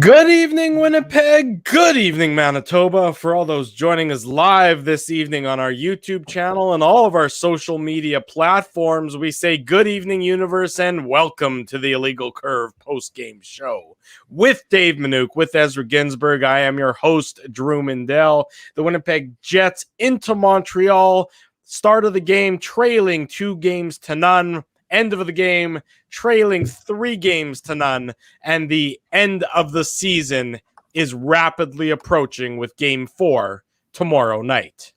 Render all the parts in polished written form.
Good evening, Winnipeg. Good evening, Manitoba. For all those joining us live this evening on our YouTube channel and all of our social media platforms, we say good evening, universe, and welcome to the Illegal Curve post-game show. With Dave Minuk, with Ezra Ginsburg, I am your host, Drew Mindell. The Winnipeg Jets into Montreal. Start of the game, trailing 2-0. End of the game, trailing 3-0, and the end of the season is rapidly approaching with Game 4 tomorrow night.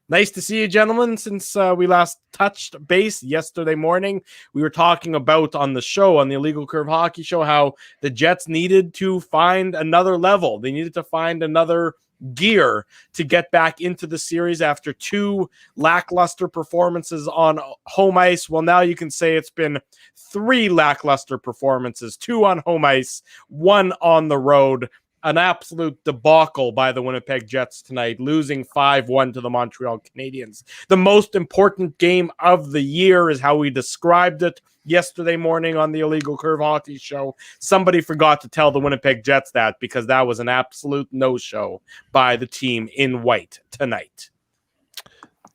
Nice to see you, gentlemen. Since we last touched base yesterday morning, we were talking about on the show, on the Illegal Curve Hockey Show, how the Jets needed to find another level. They needed to find another gear to get back into the series after two lackluster performances on home ice. Well, now you can say it's been 3 lackluster performances, 2 on home ice, 1 on the road. An absolute debacle by the Winnipeg Jets tonight, losing 5-1 to the Montreal Canadiens. The most important game of the year is how we described it yesterday morning on the Illegal Curve Hockey Show. Somebody forgot to tell the Winnipeg Jets that, because that was an absolute no-show by the team in white tonight.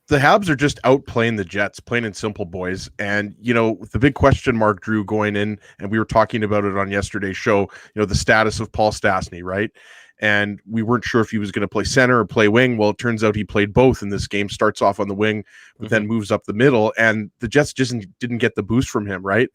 The Habs are just outplaying the Jets, plain and simple, boys. And, you know, the big question mark, Drew, going in, and we were talking about it on yesterday's show, you know, the status of Paul Stastny, right? And we weren't sure if he was going to play center or play wing. Well, it turns out he played both in this game, starts off on the wing, but then moves up the middle. And the Jets just didn't get the boost from him, right?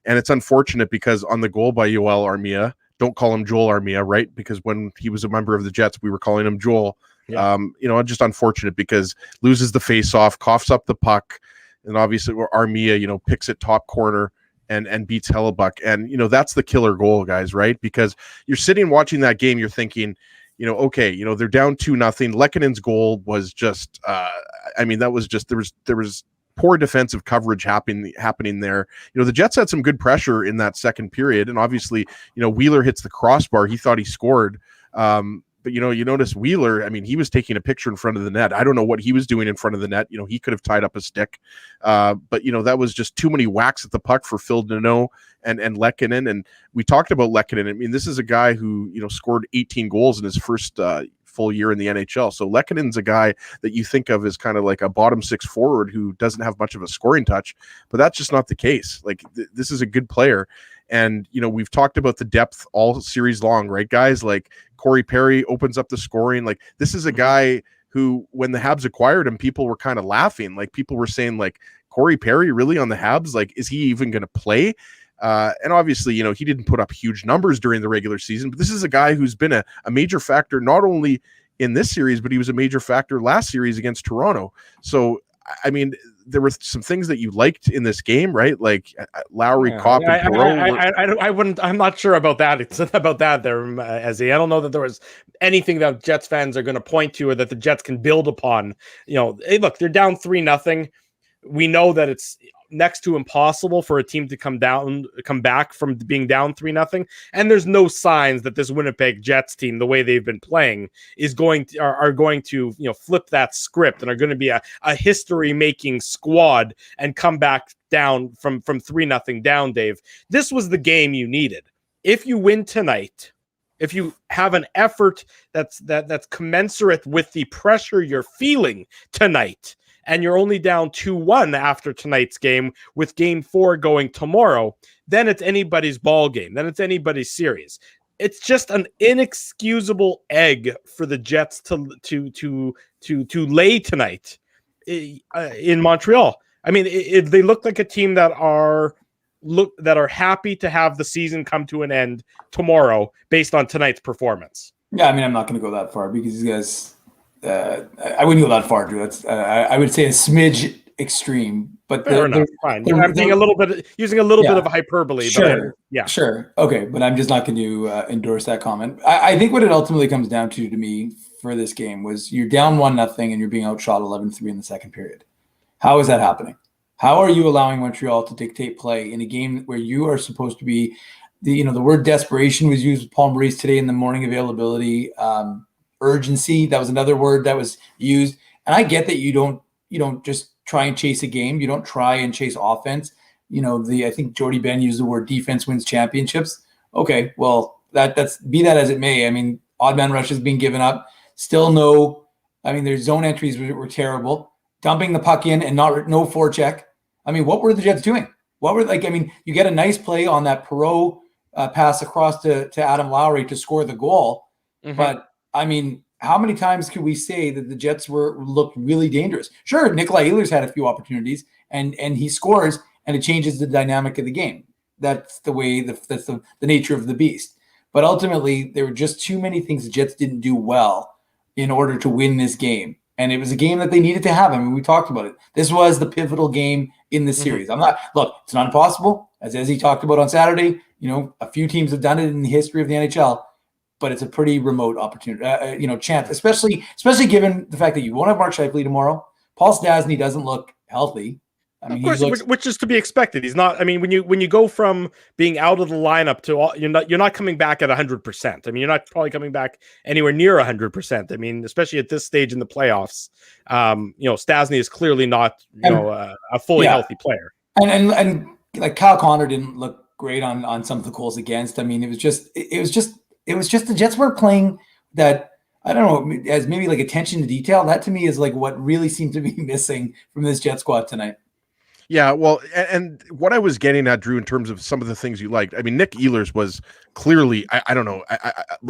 And it's unfortunate because on the goal by Yoel Armia, don't call him Joel Armia, right? Because when he was a member of the Jets, we were calling him Joel. Yeah. You know, just unfortunate because loses the face-off, coughs up the puck, and obviously Armia, you know, picks it top corner and beats Hellebuck. And, you know, that's the killer goal, guys, right? Because you're sitting watching that game, you're thinking, you know, okay, you know, they're down 2-0. Lekkonen's goal was just, I mean, that was just, there was poor defensive coverage happening there. You know, the Jets had some good pressure in that second period, and obviously, you know, Wheeler hits the crossbar. He thought he scored. But, you know, you notice Wheeler, I mean, he was taking a picture in front of the net. I don't know what he was doing in front of the net. You know, he could have tied up a stick. But, you know, that was just too many whacks at the puck for Phil Deneau and Lehkonen. And we talked about Lehkonen. I mean, this is a guy who, you know, scored 18 goals in his first full year in the NHL. So Lehkonen's a guy that you think of as kind of like a bottom 6 forward who doesn't have much of a scoring touch. But that's just not the case. Like, this is a good player. And, you know, we've talked about the depth all series long, right, guys? Like, Corey Perry opens up the scoring. Like, this is a guy who, when the Habs acquired him, people were kind of laughing. Like, people were saying, like, Corey Perry really on the Habs? Like, is he even going to play? And obviously, you know, he didn't put up huge numbers during the regular season, but this is a guy who's been a major factor, not only in this series, but he was a major factor last series against Toronto. So, I mean, there were some things that you liked in this game, right? Like Lowry, Kopp, and Perreault. I'm not sure about that. It's about that there, Ezzy. I don't know that there was anything that Jets fans are going to point to or that the Jets can build upon. You know, hey, look, they're down 3-0. We know that it's next to impossible for a team to come back from being down 3-0. And there's no signs that this Winnipeg Jets team, the way they've been playing, is are going to, you know, flip that script and are going to be a history-making squad and come back down from 3-0 down, Dave. This was the game you needed. If you win tonight, if you have an effort that's commensurate with the pressure you're feeling tonight, and you're only down 2-1 after tonight's game, with Game 4 going tomorrow, then it's anybody's ball game. Then it's anybody's series. It's just an inexcusable egg for the Jets to lay tonight in Montreal. I mean, they look like a team that are happy to have the season come to an end tomorrow based on tonight's performance. Yeah, I mean, I'm not going to go that far because these guys. I wouldn't go that far, Drew. That's I would say a smidge extreme, but fine. I'm being using a little bit of hyperbole. Sure, but sure, okay, but I'm just not going to endorse that comment. I think what it ultimately comes down to me for this game was you're down 1-0 and you're being outshot 11-3 in the second period. How is that happening? How are you allowing Montreal to dictate play in a game where you are supposed to be? The word desperation was used with Paul Maurice today in the morning availability. Urgency, that was another word that was used. And I get that you don't just try and chase a game. You don't try and chase offense. You know, I think Jordy Ben used the word defense wins championships. Okay, well, that's be that as it may. I mean, odd man rushes being given up. Still no. I mean, their zone entries were terrible. Dumping the puck in and no forecheck. I mean, what were the Jets doing? What were I mean, you get a nice play on that Perreault pass across to Adam Lowry to score the goal, but I mean, how many times could we say that the Jets looked really dangerous? Sure, Nikolai Ehlers had a few opportunities, and he scores, and it changes the dynamic of the game. That's the way that's the nature of the beast. But ultimately, there were just too many things the Jets didn't do well in order to win this game. And it was a game that they needed to have. I mean, we talked about it. This was the pivotal game in the series. It's not impossible. As Ezzy talked about on Saturday, a few teams have done it in the history of the NHL, but it's a pretty remote opportunity, chance, especially given the fact that you won't have Mark Scheifele tomorrow. Paul Stastny doesn't look healthy. I mean, of course, which is to be expected. He's not. I mean, when you go from being out of the lineup to you're not coming back at 100%. I mean, you're not probably coming back anywhere near 100%. I mean, especially at this stage in the playoffs, Stastny is clearly not a fully healthy player. And like Kyle Connor didn't look great on some of the goals against. I mean, it was just the Jets were playing that. I don't know, as maybe like attention to detail. That to me is like what really seemed to be missing from this Jet squad tonight. Yeah, well, and what I was getting at, Drew, in terms of some of the things you liked, I mean, Nick Ehlers was clearly, I don't know,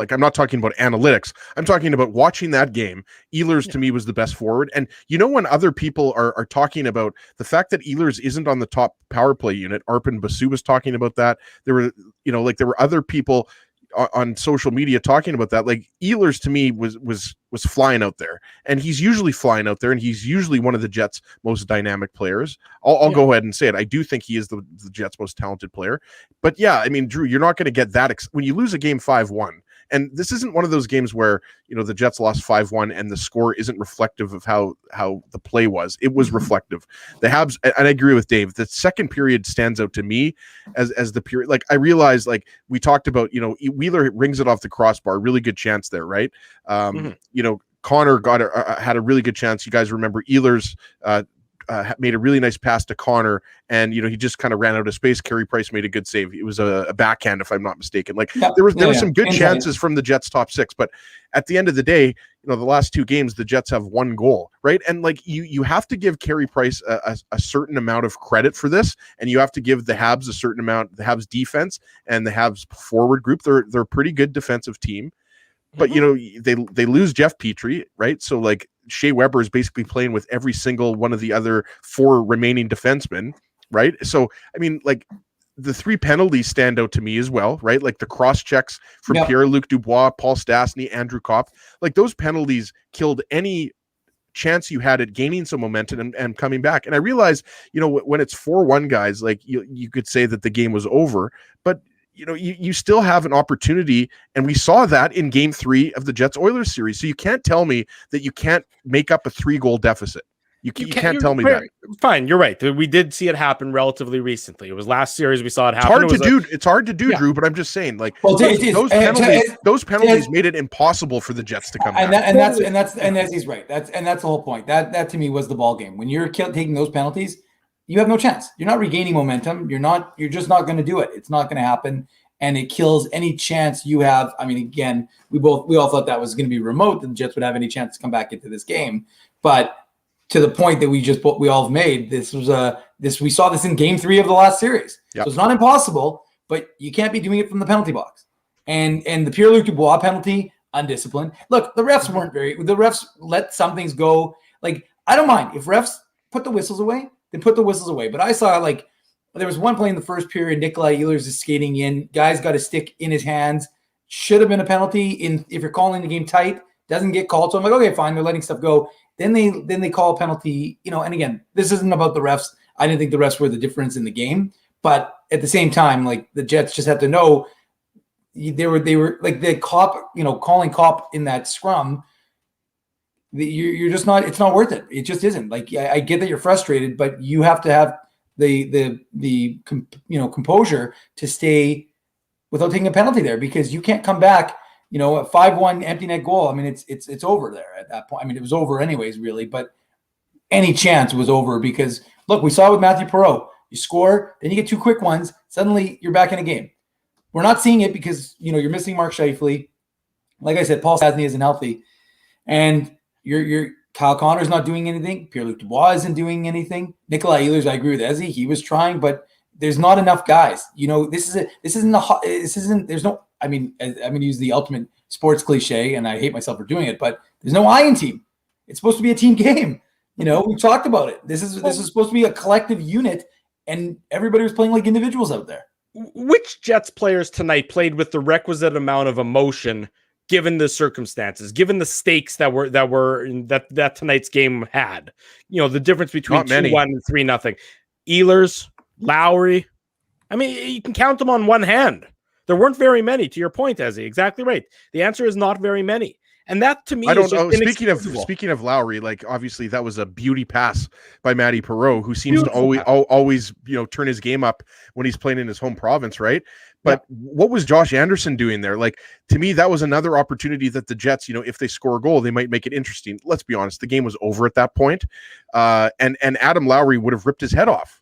I'm not talking about analytics. I'm talking about watching that game. Ehlers to me was the best forward. And when other people are talking about the fact that Ehlers isn't on the top power play unit, Arpon Basu was talking about that. There were, there were other people on social media talking about that. Like Ehlers to me was flying out there, and he's usually flying out there, and he's usually one of the Jets' most dynamic players. I'll go ahead and say it. I do think he is the Jets' most talented player. But yeah, I mean, Drew, you're not going to get that when you lose a game 5-1. And this isn't one of those games where, the Jets lost 5-1 and the score isn't reflective of how the play was. It was reflective. The Habs, and I agree with Dave, the second period stands out to me as the period. Like, I realized, like, we talked about, Wheeler rings it off the crossbar, really good chance there, right? Connor had a really good chance. You guys remember Ehlers made a really nice pass to Connor, and he just kind of ran out of space. Carey Price made a good save. It was a backhand, if I'm not mistaken. Like there were some good chances from the Jets' top six, but at the end of the day, the last two games the Jets have one goal, right? And like you have to give Carey Price a certain amount of credit for this, and you have to give the Habs a certain amount. The Habs defense and the Habs forward group, they're a pretty good defensive team. But they lose Jeff Petrie, right? So like Shea Weber is basically playing with every single one of the other four remaining defensemen, right? So I mean, like the three penalties stand out to me as well, right? Like the cross checks from Pierre-Luc Dubois, Paul Stastny, Andrew Kopp, like those penalties killed any chance you had at gaining some momentum and coming back. And I realize, when it's 4-1, guys, like you could say that the game was over, but you still have an opportunity, and we saw that in game 3 of the Jets Oilers series. So you can't tell me that you can't make up a 3-goal deficit. You can't tell me that. Fine, you're right. We did see it happen relatively recently. It was last series we saw it happen. It's hard to do, Drew. But I'm just saying, like those penalties made it impossible for the Jets to come back. And that's he's right. That's the whole point. That to me was the ball game. When you're taking those penalties, you have no chance. You're not regaining momentum. You're just not going to do it. It's not going to happen. And it kills any chance you have. I mean, again, we all thought that was going to be remote, that the Jets would have any chance to come back into this game. But to the point that we all have made, we saw this in game 3 of the last series. Yep. So it's not impossible, but you can't be doing it from the penalty box. And the Pierre-Luc Dubois penalty, undisciplined. Look, the refs let some things go. Like, I don't mind if refs put the whistles away. Then put the whistles away. But I saw, like, there was one play in the first period. Nikolai Ehlers is skating in. Guy's got a stick in his hands. Should have been a penalty. If you're calling the game tight, doesn't get called. So I'm like, okay, fine. They're letting stuff go. Then they call a penalty. And again, this isn't about the refs. I didn't think the refs were the difference in the game. But at the same time, like, the Jets just have to know they were like the cop. Calling cop in that scrum. You're just not. It's not worth it. It just isn't. Like, I get that you're frustrated, but you have to have the composure to stay without taking a penalty there, because you can't come back. A 5-1 empty net goal. I mean, it's over there at that point. I mean, it was over anyways, really. But any chance was over, because look, we saw it with Matthew Perreault. You score, then you get 2 quick ones. Suddenly, you're back in a game. We're not seeing it because, you're missing Mark Scheifele. Like I said, Paul Stastny isn't healthy. And you're Kyle Connor's not doing anything. Pierre-Luc Dubois isn't doing anything. Nikolai Ehlers, I agree with Ezzy. He was trying, but there's not enough guys. I'm going to use the ultimate sports cliche, and I hate myself for doing it, but there's no I in team. It's supposed to be a team game. We talked about it. This is supposed to be a collective unit, and everybody was playing like individuals out there. Which Jets players tonight played with the requisite amount of emotion, given the circumstances, given the stakes that tonight's game had? The difference between 2-1 and 3-0. Ehlers, Lowry. I mean, you can count them on one hand. There weren't very many, to your point, Ezzy. Exactly right. The answer is not very many. And that, to me, I don't know. Speaking of Lowry, like, obviously that was a beauty pass by Matty Perreault, who seems to always turn his game up when he's playing in his home province, right? But what was Josh Anderson doing there? Like, to me, that was another opportunity that the Jets, if they score a goal, they might make it interesting. Let's be honest, the game was over at that point. And Adam Lowry would have ripped his head off.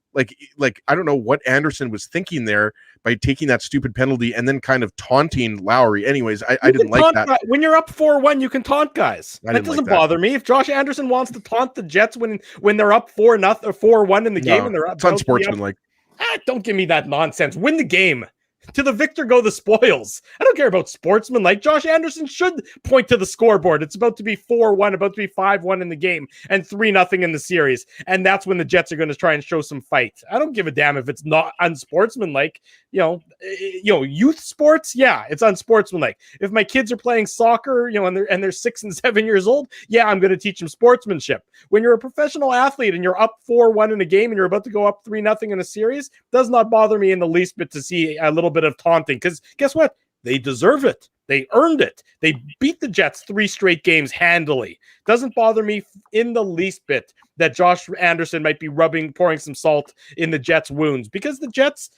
Like I don't know what Anderson was thinking there by taking that stupid penalty and then kind of taunting Lowry. Anyways, I didn't like that. When you're up 4-1, you can taunt guys. That doesn't bother me. If Josh Anderson wants to taunt the Jets when they're up 4-0 or 4-1 in the game and they're up, it's unsportsmanlike. Don't give me that nonsense. Win the game. To the victor go the spoils. I don't care about sportsmen. Like, Josh Anderson should point to the scoreboard. It's about to be 4-1, about to be 5-1 in the game, and 3-0 in the series. And that's when the Jets are going to try and show some fight. I don't give a damn if it's not unsportsmanlike. Youth sports, yeah, it's unsportsmanlike. If my kids are playing soccer, and they're 6 and 7 years old, yeah, I'm going to teach them sportsmanship. When you're a professional athlete and you're up 4-1 in a game and you're about to go up 3-0 in a series, does not bother me in the least bit to see a little bit of taunting, because guess what? They deserve it. They earned it. They beat the Jets 3 straight games handily. Doesn't bother me in the least bit that Josh Anderson might be pouring some salt in the Jets' wounds, because the Jets,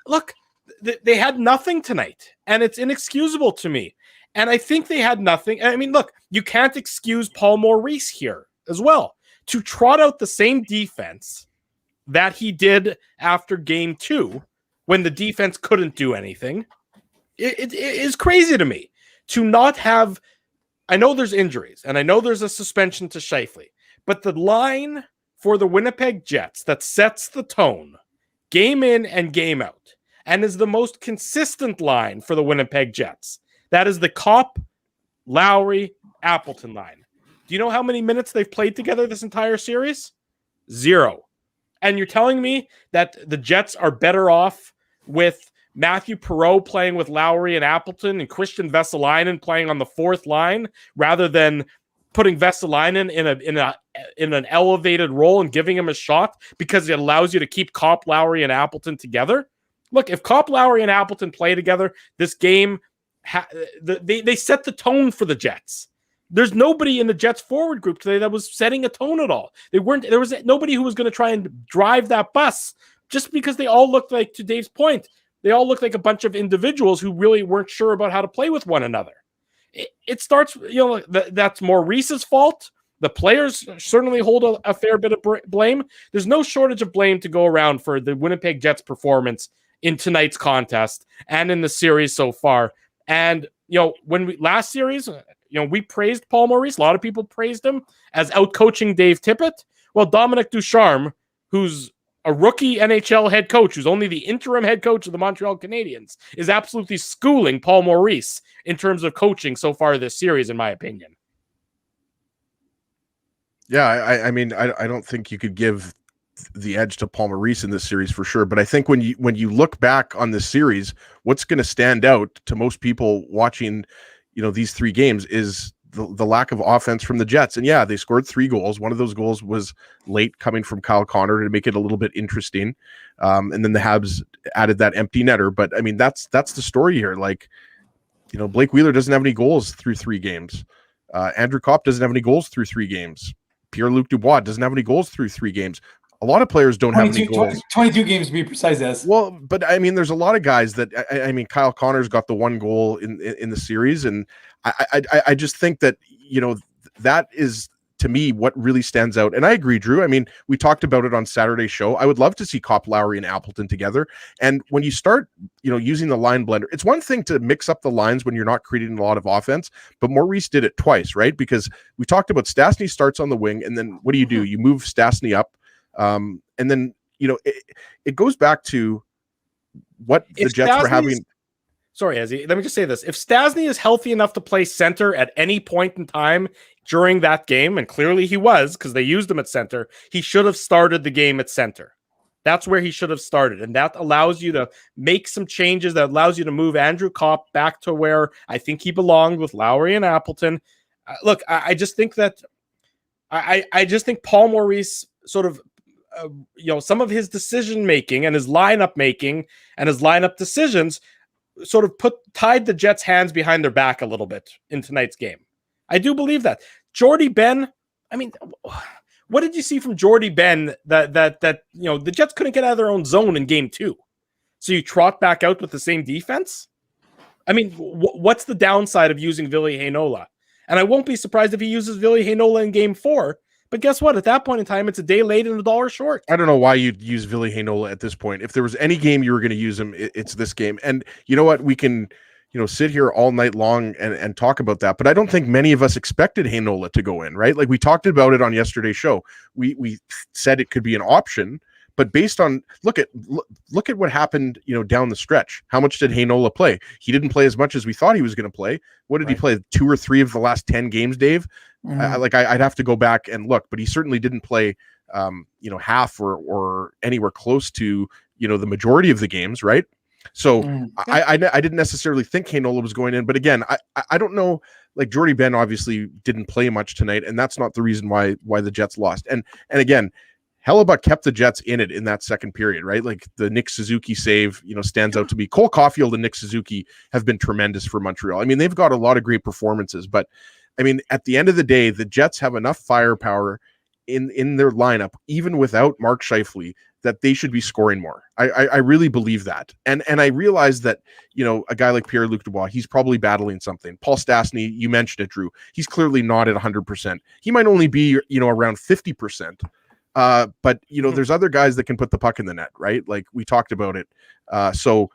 look, they had nothing tonight, and it's inexcusable to me. And I think they had nothing. I mean, look, you can't excuse Paul Maurice here as well. To trot out the same defense that he did after game 2, when the defense couldn't do anything, it is crazy to me. To not have, I know there's injuries, and I know there's a suspension to Scheifele, but the line for the Winnipeg Jets that sets the tone, game in and game out, and is the most consistent line for the Winnipeg Jets, that is the Kopp, Lowry, Appleton line. Do you know how many minutes they've played together this entire series? 0. And you're telling me that the Jets are better off with Matthew Perreault playing with Lowry and Appleton and Christian Vesalainen playing on the 4th line, rather than putting Vesalainen in an elevated role and giving him a shot because it allows you to keep Kopp, Lowry, and Appleton together? Look, if Kopp, Lowry, and Appleton play together, this game, they set the tone for the Jets. There's nobody in the Jets forward group today that was setting a tone at all. There was nobody who was going to try and drive that bus, just because they all looked like, to Dave's point, they all looked like a bunch of individuals who really weren't sure about how to play with one another. It starts, that's Maurice's fault. The players certainly hold a fair bit of blame. There's no shortage of blame to go around for the Winnipeg Jets performance in tonight's contest and in the series so far. And, last series, we praised Paul Maurice. A lot of people praised him as out-coaching Dave Tippett. Well, Dominic Ducharme, who's a rookie NHL head coach, who's only the interim head coach of the Montreal Canadiens, is absolutely schooling Paul Maurice in terms of coaching so far this series, in my opinion. Yeah, I mean, I don't think you could give the edge to Paul Maurice in this series for sure. But I think when you look back on this series, what's going to stand out to most people watching, these 3 games is the lack of offense from the Jets. And yeah, they scored 3 goals. One of those goals was late, coming from Kyle Connor to make it a little bit interesting. And then the Habs added that empty netter. But I mean, that's the story here. Like, Blake Wheeler doesn't have any goals through 3 games. Andrew Kopp doesn't have any goals through 3 games. Pierre-Luc Dubois doesn't have any goals through 3 games. A lot of players don't have any goals. 22 games to be precise, as well. But I mean, there's a lot of guys that I mean, Kyle Connor's got the 1 goal in the series, and I just think that that is to me, what really stands out, and I agree, Drew. I mean, we talked about it on Saturday's show. I would love to see Cop, Lowry, and Appleton together. And when you start, using the line blender, it's one thing to mix up the lines when you're not creating a lot of offense, but Maurice did it twice, right? Because we talked about Stastny starts on the wing, and then what do? You move Stastny up, and then it goes back to what the Jets were having. Sorry, Ezzy, let me just say this. If Stastny is healthy enough to play center at any point in time during that game, and clearly he was because they used him at center, he should have started the game at center. That's where he should have started. And that allows you to make some changes. That allows you to move Andrew Kopp back to where I think he belonged with Lowry and Appleton. Look, I just think that I just think Paul Maurice sort of, some of his decision making and his lineup making and his lineup decisions sort of tied the Jets' hands behind their back a little bit in tonight's game. I do believe that. Jordy Ben, I mean, what did you see from Jordy Ben that the Jets couldn't get out of their own zone in game 2? So you trot back out with the same defense? I mean, what's the downside of using Ville Heinola? And I won't be surprised if he uses Ville Heinola in game 4. But guess what? At that point in time, it's a day late and $1 short. I don't know why you'd use Ville Heinola at this point. If there was any game you were going to use him, it's this game. And you know what? We can, sit here all night long and talk about that. But I don't think many of us expected Heinola to go in, right? Like we talked about it on yesterday's show. We said it could be an option, but based on look at what happened, down the stretch. How much did Heinola play? He didn't play as much as we thought he was going to play. What did he play? 2 or 3 of the last 10 games, Dave? I'd have to go back and look, but he certainly didn't play, half or anywhere close to, the majority of the games, right? So I didn't necessarily think Heinola was going in, but again, I don't know. Like Jordy Ben obviously didn't play much tonight, and that's not the reason why the Jets lost. And again, Hellebuck kept the Jets in it in that second period, right? Like the Nick Suzuki save, stands out to me. Cole Caulfield and Nick Suzuki have been tremendous for Montreal. I mean, they've got a lot of great performances, but I mean, at the end of the day, the Jets have enough firepower in their lineup, even without Mark Scheifele, that they should be scoring more. I really believe that. And I realize that, a guy like Pierre-Luc Dubois, he's probably battling something. Paul Stastny, you mentioned it, Drew. He's clearly not at 100%. He might only be, around 50%. But there's other guys that can put the puck in the net, right? Like we talked about it. So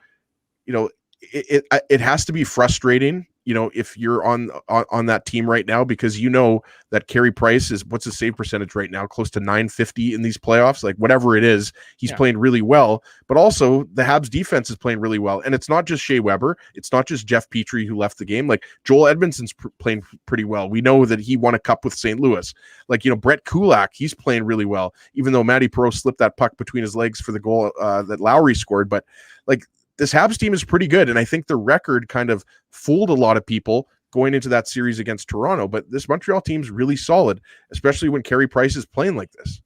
it has to be frustrating, if you're on that team right now, because that Carey Price is, what's his save percentage right now? Close to 950 in these playoffs, like whatever it is, he's playing really well. But also the Habs defense is playing really well. And it's not just Shea Weber. It's not just Jeff Petrie who left the game. Like Joel Edmondson's playing pretty well. We know that he won a cup with St. Louis. Like, Brett Kulak, he's playing really well, even though Matty Perreault slipped that puck between his legs for the goal that Lowry scored. But like, this Habs team is pretty good, and I think the record kind of fooled a lot of people going into that series against Toronto. But this Montreal team's really solid, especially when Carey Price is playing like this.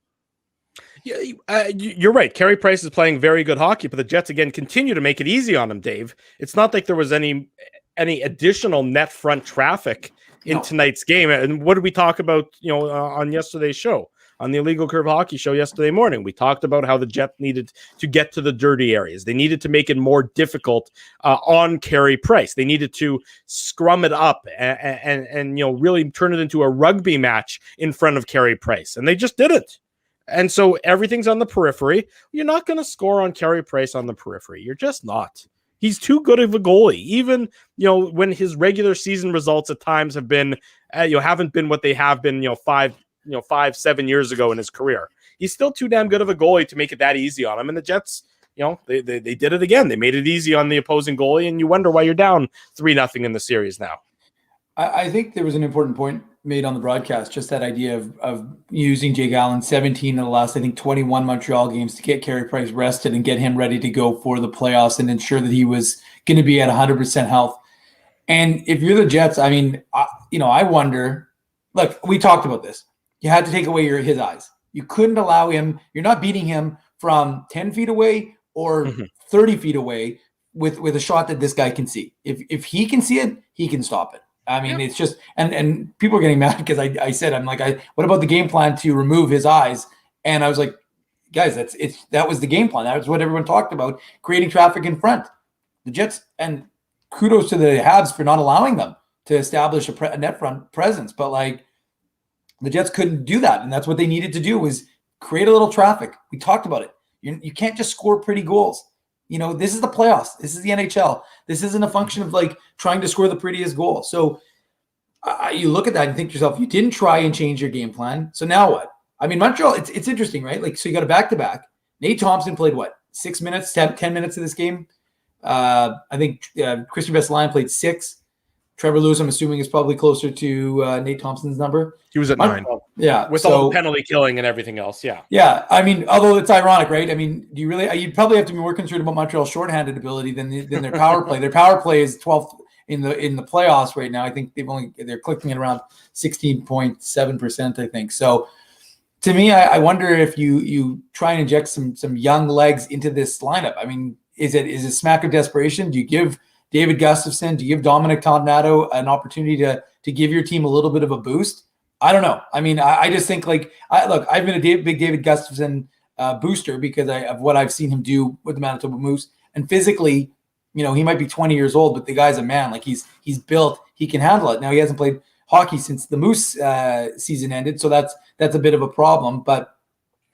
Yeah, you're right. Carey Price is playing very good hockey, but the Jets again continue to make it easy on him, Dave. It's not like there was any additional net front traffic in tonight's game. And what did we talk about? On yesterday's show? On the Illegal Curve Hockey Show yesterday morning, we talked about how the Jets needed to get to the dirty areas. They needed to make it more difficult on Carey Price. They needed to scrum it up and really turn it into a rugby match in front of Carey Price. And they just didn't. And so everything's on the periphery. You're not going to score on Carey Price on the periphery. You're just not. He's too good of a goalie. Even, when his regular season results at times have been, haven't been what they have been, 5-7 years ago in his career. He's still too damn good of a goalie to make it that easy on him. And the Jets, they did it again. They made it easy on the opposing goalie, and you wonder why you're down 3-0 in the series now. I think there was an important point made on the broadcast, just that idea of using Jake Allen 17 of the last, 21 Montreal games to get Carey Price rested and get him ready to go for the playoffs and ensure that he was going to be at 100% health. And if you're the Jets, I mean, I wonder, look, we talked about this. You had to take away his eyes. You couldn't allow him. You're not beating him from 10 feet away or 30 feet away with a shot that this guy can see. If he can see it, he can stop it. I mean, it's just, and people are getting mad because I said, what about the game plan to remove his eyes? And I was like, guys, that was the game plan. That was what everyone talked about, creating traffic in front. The Jets, and kudos to the Habs for not allowing them to establish a net front presence. But The Jets couldn't do that, and that's what they needed to do was create a little traffic. We talked about it. You can't just score pretty goals. This is the playoffs. This is the NHL. This isn't a function of like trying to score the prettiest goal. So you look at that and think to yourself, you didn't try and change your game plan. So now what? I mean, Montreal, it's interesting, right? Like, so you got a back-to-back. Nate Thompson played what? 6 minutes, 10 minutes of this game. I think Christian Vesalainen played 6. Trevor Lewis, I'm assuming, is probably closer to Nate Thompson's number. He was at 9. Yeah. With all the penalty killing and everything else. Yeah. Yeah. I mean, although it's ironic, right? I mean, you'd probably have to be more concerned about Montreal's shorthanded ability than their power play. Their power play is 12th in the playoffs right now. I think they're clicking at around 16.7%, I think. So to me, I wonder if you try and inject some young legs into this lineup. I mean, is it smack of desperation? Do you give David Gustafsson, do you give Dominic Tonnato an opportunity to give your team a little bit of a boost? I don't know. I mean, I just think I've been a big David Gustafsson booster because of what I've seen him do with the Manitoba Moose. And physically, he might be 20 years old, but the guy's a man. Like he's built, he can handle it. Now he hasn't played hockey since the Moose season ended, so that's a bit of a problem. But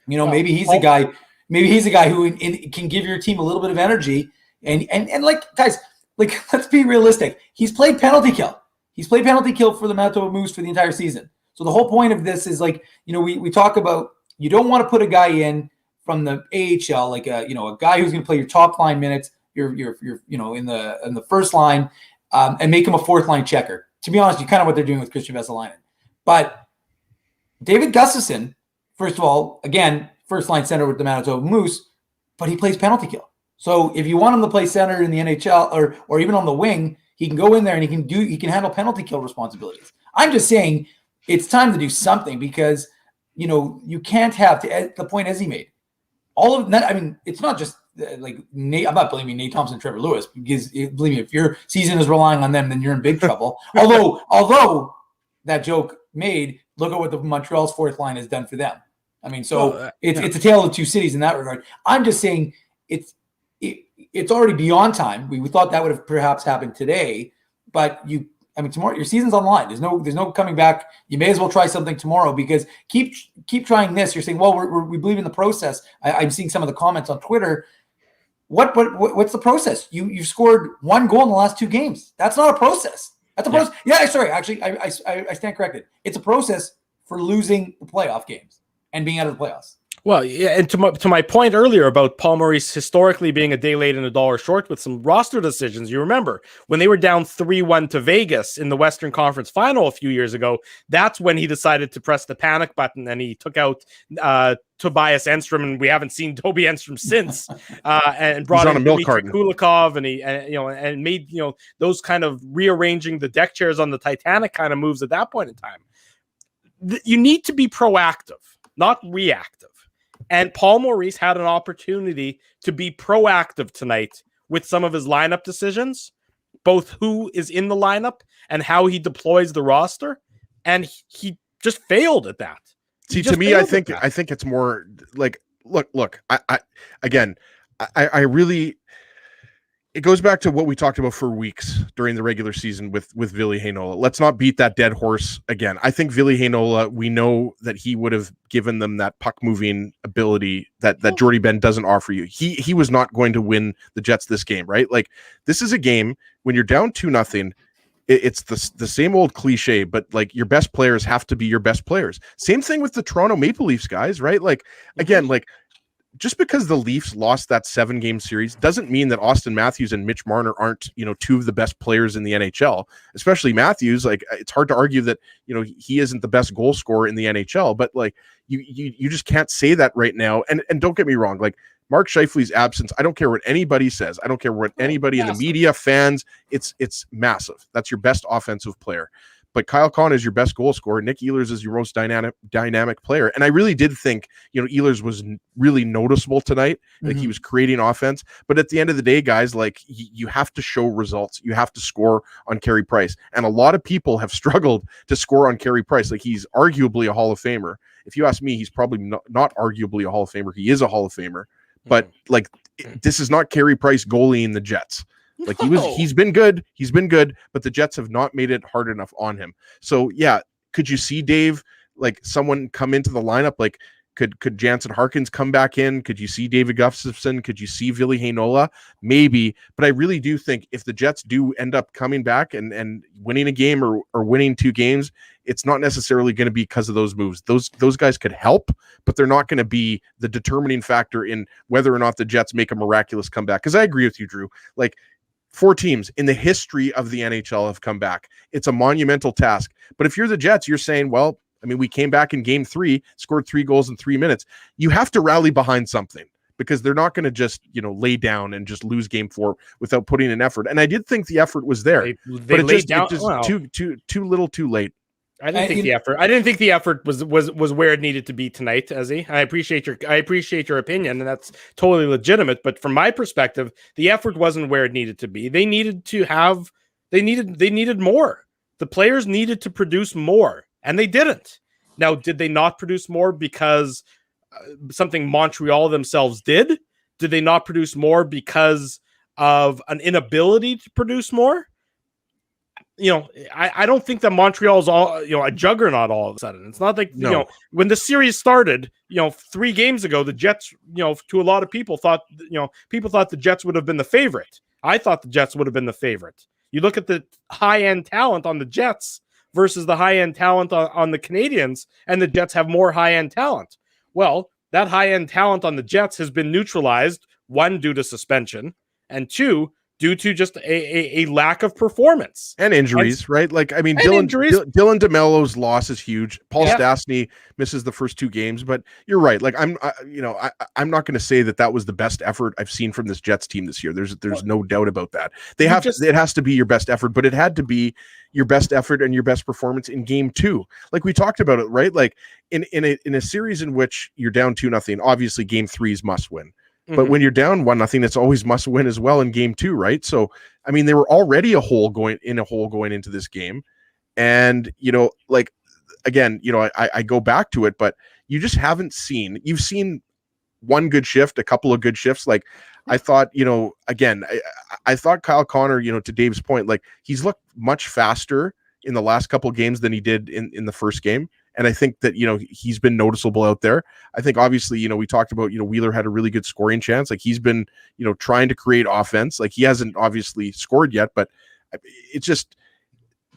maybe he's a guy. Maybe he's a guy who can give your team a little bit of energy. And like guys. Like, let's be realistic. He's played penalty kill. He's played penalty kill for the Manitoba Moose for the entire season. So the whole point of this is like, we talk about you don't want to put a guy in from the AHL, like a guy who's going to play your top line minutes, your in the first line, and make him a fourth line checker. To be honest, you kind of what they're doing with Christian Vesalainen. But David Gustafsson, first of all, again, first line center with the Manitoba Moose, but he plays penalty kill. So if you want him to play center in the NHL or even on the wing, he can go in there and he can handle penalty kill responsibilities. I'm just saying it's time to do something because you can't have the point as he made. All of that. I mean, it's not just like Nate. I'm not blaming Nate Thompson, Trevor Lewis, because believe me, if your season is relying on them, then you're in big trouble. although that joke made, look at what the Montreal's fourth line has done for them. I mean, it's a tale of two cities in that regard. I'm just saying it's already beyond time. We thought that would have perhaps happened today, but tomorrow your season's online. There's no coming back. You may as well try something tomorrow because keep trying this. You're saying, well, we believe in the process. I'm seeing some of the comments on Twitter. What's the process? You've scored 1 goal in the last 2 games. That's not a process. That's a process. Yeah, sorry. Actually, I stand corrected. It's a process for losing the playoff games and being out of the playoffs. Well, yeah, and to my point earlier about Paul Maurice historically being a day late and a dollar short with some roster decisions, you remember when they were down 3-1 to Vegas in the Western Conference Final a few years ago, that's when he decided to press the panic button and he took out Tobias Enstrom, and we haven't seen Toby Enstrom since, and brought in Dmitry Kulikov, and made those kind of rearranging the deck chairs on the Titanic kind of moves at that point in time. You need to be proactive, not reactive. And Paul Maurice had an opportunity to be proactive tonight with some of his lineup decisions, both who is in the lineup and how he deploys the roster. And he just failed at that. See, to me, I think it's more like, look, I really, it goes back to what we talked about for weeks during the regular season with Ville Heinola. Let's not beat that dead horse again. I think Ville Heinola, we know that he would have given them that puck moving ability that Jordy Ben doesn't offer you. He was not going to win the Jets this game, right? Like, this is a game when you're down 2-0. It's the same old cliche, but like your best players have to be your best players. Same thing with the Toronto Maple Leafs guys, right? Like, again, like, just because the Leafs lost that 7-game series doesn't mean that Austin Matthews and Mitch Marner aren't, 2 of the best players in the NHL, especially Matthews. Like, it's hard to argue that, he isn't the best goal scorer in the NHL, but like you just can't say that right now. And don't get me wrong, like Mark Scheifele's absence, I don't care what anybody says. I don't care what anybody in the media, fans, it's massive. That's your best offensive player. But Kyle Conn is your best goal scorer. Nick Ehlers is your most dynamic player. And I really did think, Ehlers was really noticeable tonight. Like, he was creating offense. But at the end of the day, guys, like, you have to show results. You have to score on Carey Price. And a lot of people have struggled to score on Carey Price. Like, he's arguably a Hall of Famer. If you ask me, he's probably not arguably a Hall of Famer. He is a Hall of Famer. But, like, this is not Carey Price goalieing the Jets. Like, he's been good, but the Jets have not made it hard enough on him. So yeah, could you see, Dave, like someone come into the lineup? Like, could Jansen Harkins come back in? Could you see David Gustafson? Could you see Ville Heinola? Maybe, but I really do think if the Jets do end up coming back and winning a game or winning 2 games, it's not necessarily going to be because of those moves. Those guys could help, but they're not going to be the determining factor in whether or not the Jets make a miraculous comeback. Because I agree with you, Drew. Like, 4 teams in the history of the NHL have come back. It's a monumental task. But if you're the Jets, you're saying, well, I mean, we came back in game 3, scored 3 goals in 3 minutes. You have to rally behind something because they're not going to just, lay down and just lose game 4 without putting an effort. And I did think the effort was there, but it just too little, too late. I didn't think the effort was where it needed to be tonight, Ezzy. I appreciate your opinion, and that's totally legitimate. But from my perspective, the effort wasn't where it needed to be. They needed more. The players needed to produce more, and they didn't. Now, did they not produce more because something Montreal themselves did? Did they not produce more because of an inability to produce more? I don't think that Montreal is all, a juggernaut all of a sudden. It's not like, when the series started, 3 games ago, the Jets, to a lot of people thought the Jets would have been the favorite. I thought the Jets would have been the favorite. You look at the high-end talent on the Jets versus the high-end talent on the Canadians, and the Jets have more high-end talent. Well, that high-end talent on the Jets has been neutralized, 1, due to suspension, and 2, due to just a lack of performance and injuries, right? Like, I mean, Dylan DeMello's loss is huge. Paul Stastny misses the first 2 games, but you're right. Like, I'm not going to say that was the best effort I've seen from this Jets team this year. There's no doubt about that. It has to be your best effort, but it had to be your best effort and your best performance in game 2. Like we talked about it, right? Like in a series in which you're down 2-0, obviously game 3 is must win. But when you're down 1-0, it's always must win as well in game 2, right? So, I mean, they were already a hole going into this game. And, like, again, I go back to it, but you just haven't seen, you've seen one good shift, a couple of good shifts. Like, I thought, again, I thought Kyle Connor, to Dave's point, like, he's looked much faster in the last couple of games than he did in the first game. And I think that, he's been noticeable out there. I think obviously, we talked about, Wheeler had a really good scoring chance. Like he's been, trying to create offense. Like he hasn't obviously scored yet, but it's just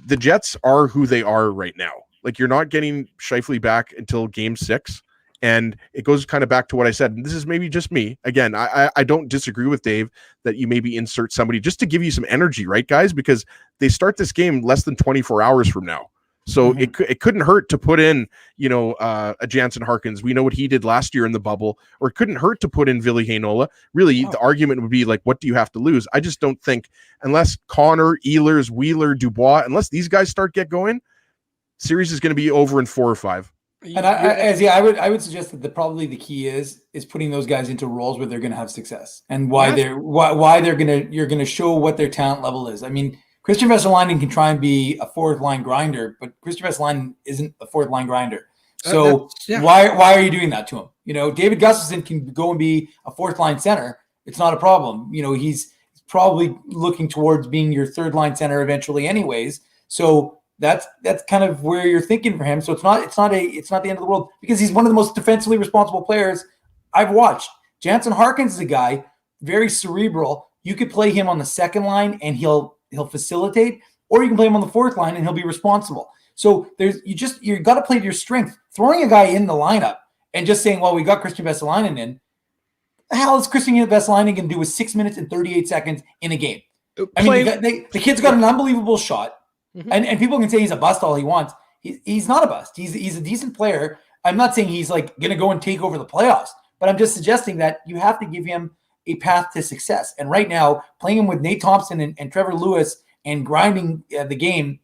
the Jets are who they are right now. Like you're not getting Scheifele back until game 6. And it goes kind of back to what I said. And this is maybe just me. Again, I don't disagree with Dave that you maybe insert somebody just to give you some energy, right, guys? Because they start this game less than 24 hours from now. So it couldn't hurt to put in, a Jansen Harkins. We know what he did last year in the bubble, or it couldn't hurt to put in Ville Heinola. Really, the argument would be like, what do you have to lose? I just don't think, unless Connor, Ehlers, Wheeler, Dubois, unless these guys get going, series is going to be over in 4 or 5. And I would suggest that probably the key is putting those guys into roles where they're going to have success, and you're going to show what their talent level is. I mean, Christian Vesalainen can try and be a 4th line grinder, but Christian Vesalainen isn't a 4th line grinder. So why are you doing that to him? David Gustafson can go and be a 4th line center. It's not a problem. He's probably looking towards being your 3rd line center eventually anyways. So that's kind of where you're thinking for him. So it's not the end of the world, because he's one of the most defensively responsible players I've watched. Jansen Harkins is a guy, very cerebral. You could play him on the 2nd line and he'll facilitate, or you can play him on the 4th line and he'll be responsible. So you got to play to your strength. Throwing a guy in the lineup and just saying, well, we got Christian Vesalainen in. The hell is Christian Vesalainen going to do with 6 minutes and 38 seconds in a game? I mean, the kid's got an unbelievable shot, and people can say he's a bust all he wants. He's not a bust. He's a decent player. I'm not saying he's like going to go and take over the playoffs, but I'm just suggesting that you have to give him a path to success. And right now, playing him with Nate Thompson and Trevor Lewis and grinding the game,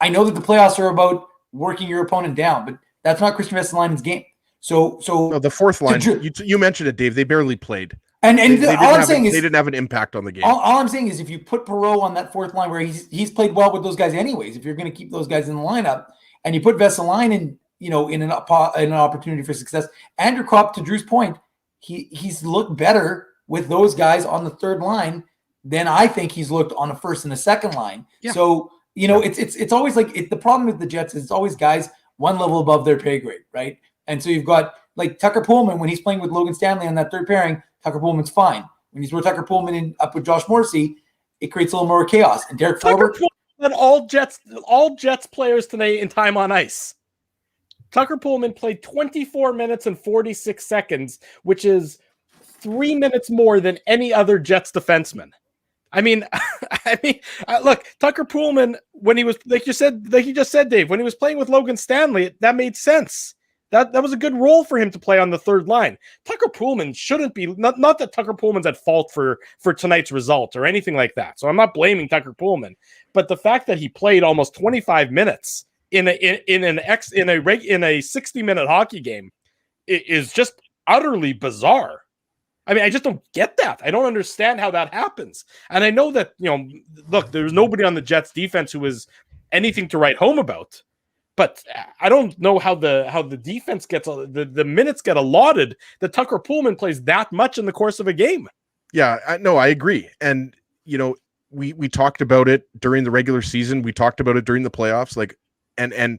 I know that the playoffs are about working your opponent down, but that's not Christian Vesalainen's game. So no, the 4th line, you mentioned it, Dave. They barely played. And they didn't have an impact on the game. All I'm saying is, if you put Perreault on that 4th line where he's played well with those guys anyways, if you're going to keep those guys in the lineup, and you put Vesalainen, in an opportunity for success, Andrew Kopp, to Drew's point, he's looked better with those guys on the 3rd line than I think he's looked on the 1st and the 2nd line. Yeah. So, it's always like the problem with the Jets is it's always guys one level above their pay grade, right? And so you've got like Tucker Pullman when he's playing with Logan Stanley on that third pairing. Tucker Pullman's fine. When he's with Tucker Pullman up with Josh Morrissey, it creates a little more chaos. And Derek Tucker Forbort, Pullman, all Jets players today in time on ice. Tucker Pullman played 24 minutes and 46 seconds, which is 3 minutes more than any other Jets defenseman. I mean, look, Tucker Pullman, when he was, like you just said, Dave, when he was playing with Logan Stanley, that made sense. That was a good role for him to play on the third line. Tucker Pullman shouldn't be, not that Tucker Pullman's at fault for tonight's result or anything like that. So I'm not blaming Tucker Pullman, but the fact that he played almost 25 minutes in a 60-minute hockey game is just utterly bizarre. I mean, I just don't get that. I don't understand how that happens. And I know that, look, there's nobody on the Jets defense who is anything to write home about. But I don't know how the defense gets the minutes get allotted that Tucker Pullman plays that much in the course of a game. Yeah, I agree. And, we talked about it during the regular season. We talked about it during the playoffs. Like, and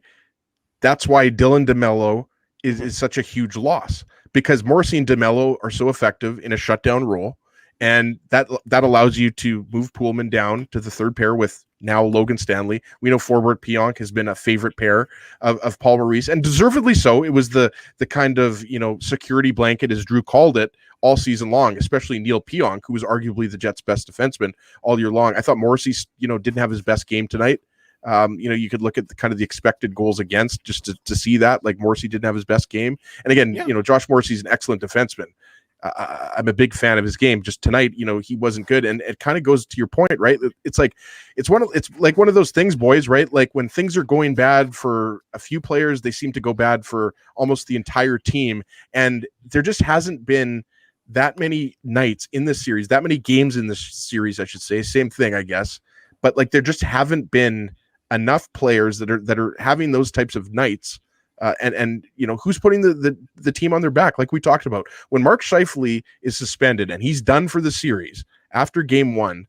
that's why Dylan DeMello is such a huge loss, because Morrissey and DeMello are so effective in a shutdown role. And that allows you to move Pullman down to the third pair with now Logan Stanley. We know Forbort Pionk has been a favorite pair of Paul Maurice, and deservedly so. It was the kind of security blanket, as Drew called it, all season long, especially Neil Pionk, who was arguably the Jets' best defenseman all year long. I thought Morrissey, didn't have his best game tonight. You could look at the expected goals against just to see that, like, Morrissey didn't have his best game. And again, Josh Morrissey's an excellent defenseman. I'm a big fan of his game. Just tonight, he wasn't good, and it kind of goes to your point, right? It's like one of those things, boys, right? Like, when things are going bad for a few players, they seem to go bad for almost the entire team. And there just hasn't been that many nights in this series, that many games in this series, I should say. Same thing, I guess. But like, there just haven't been enough players that are having those types of nights. And who's putting the team on their back, like we talked about. When Mark Scheifele is suspended and he's done for the series after game one,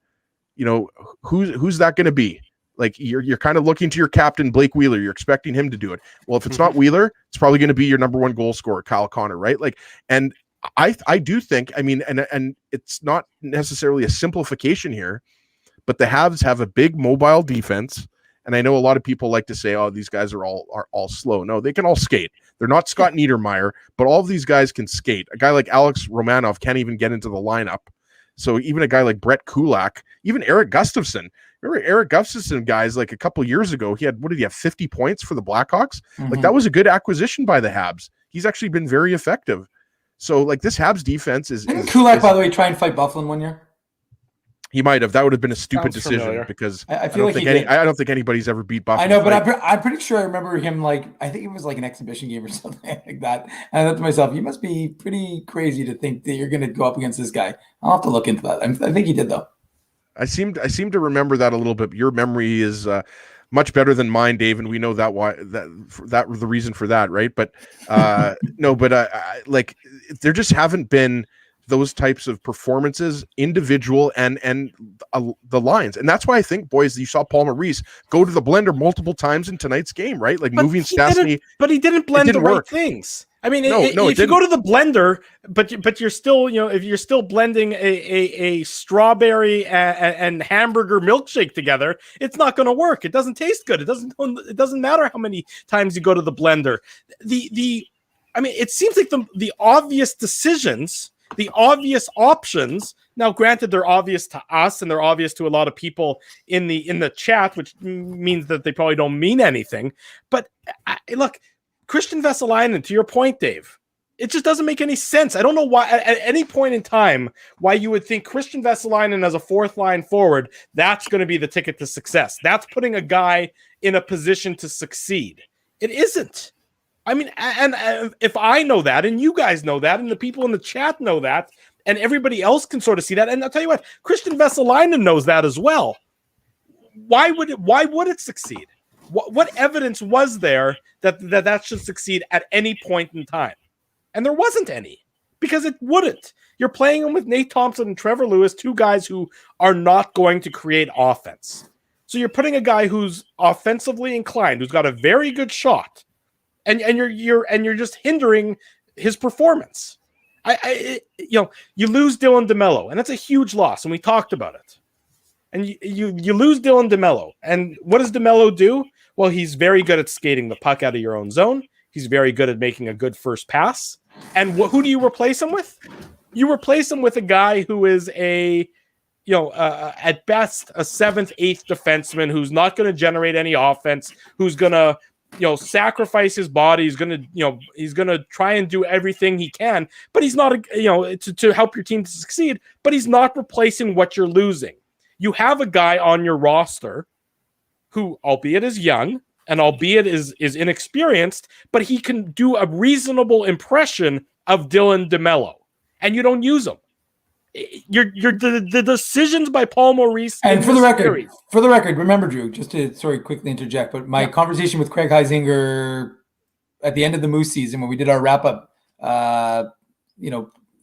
who's that going to be? Like, you're kind of looking to your captain, Blake Wheeler. You're expecting him to do it. Well, if it's not Wheeler, it's probably going to be your number one goal scorer, Kyle Connor, right? Like, and I do think, I mean, and it's not necessarily a simplification here, but the Habs have a big mobile defense. And I know a lot of people like to say, "Oh, these guys are all slow." No, they can all skate. They're not Scott Niedermayer, but all of these guys can skate. A guy like Alex Romanov can't even get into the lineup. So even a guy like Brett Kulak, even Eric Gustafson. Remember Eric Gustafson, guys, like a couple years ago, what did he have, 50 points for the Blackhawks? Mm-hmm. Like, that was a good acquisition by the Habs. He's actually been very effective. So, like, this Habs defense is... Didn't Kulak, by the way, try and fight Bufflin one year? He might have. That would have been a stupid decision, because I don't think anybody's ever beat Buffalo. I know, but I'm pretty sure I remember him, like, I think it was like an exhibition game or something like that. And I thought to myself, you must be pretty crazy to think that you're going to go up against this guy. I'll have to look into that. I think he did, though. I seem to remember that a little bit. Your memory is much better than mine, Dave, and we know that that was the reason for that, right? But like, there just haven't been those types of performances, individual and the lines. And that's why I think, boys, you saw Paul Maurice go to the blender multiple times in tonight's game, right? Like, moving Stastny. But he didn't blend the right things. I mean, if you go to the blender, but you're still, if you're still blending a strawberry and hamburger milkshake together, it's not going to work. It doesn't taste good. It doesn't matter how many times you go to the blender. I mean, it seems like the obvious decisions, the obvious options. Now, granted, they're obvious to us and they're obvious to a lot of people in the chat, which means that they probably don't mean anything. But look, Christian Vesalainen, to your point, Dave, it just doesn't make any sense. I don't know why at any point in time why you would think Christian Vesalainen as a fourth line forward, that's going to be the ticket to success. That's putting a guy in a position to succeed. It isn't. I mean, and if I know that, and you guys know that, and the people in the chat know that, and everybody else can sort of see that, and I'll tell you what, Christian Vesalainen knows that as well. Why would it succeed? What evidence was there that should succeed at any point in time? And there wasn't any, because it wouldn't. You're playing them with Nate Thompson and Trevor Lewis, two guys who are not going to create offense. So you're putting a guy who's offensively inclined, who's got a very good shot, and you're just hindering his performance. You lose Dylan DeMello, and that's a huge loss, and we talked about it. And you lose Dylan DeMello, and what does DeMello do? Well, he's very good at skating the puck out of your own zone. He's very good at making a good first pass. And who do you replace him with? You replace him with a guy who is at best a 7th, 8th defenseman who's not going to generate any offense, who's going to sacrifice his body. He's going to try and do everything he can, but he's not to help your team to succeed, but he's not replacing what you're losing. You have a guy on your roster who, albeit is young and albeit is inexperienced, but he can do a reasonable impression of Dylan DeMello, and you don't use him. The decisions by Paul Maurice. And for the record, remember, Drew, just to quickly interject, but my conversation with Craig Heisinger at the end of the Moose season when we did our wrap up,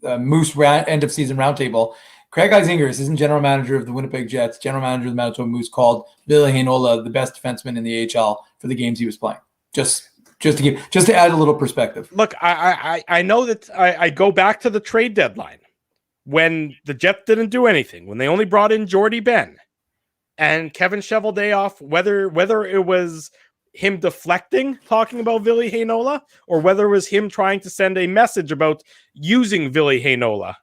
Moose end of season roundtable. Craig Heisinger, assistant general manager of the Winnipeg Jets, general manager of the Manitoba Moose, called Ville Heinola the best defenseman in the AHL for the games he was playing. Just to add a little perspective. Look, I know that I go back to the trade deadline when the Jets didn't do anything, when they only brought in Jordy Ben and Kevin Cheveldayoff, whether it was him deflecting, talking about Ville Heinola, or whether it was him trying to send a message about using Ville Heinola.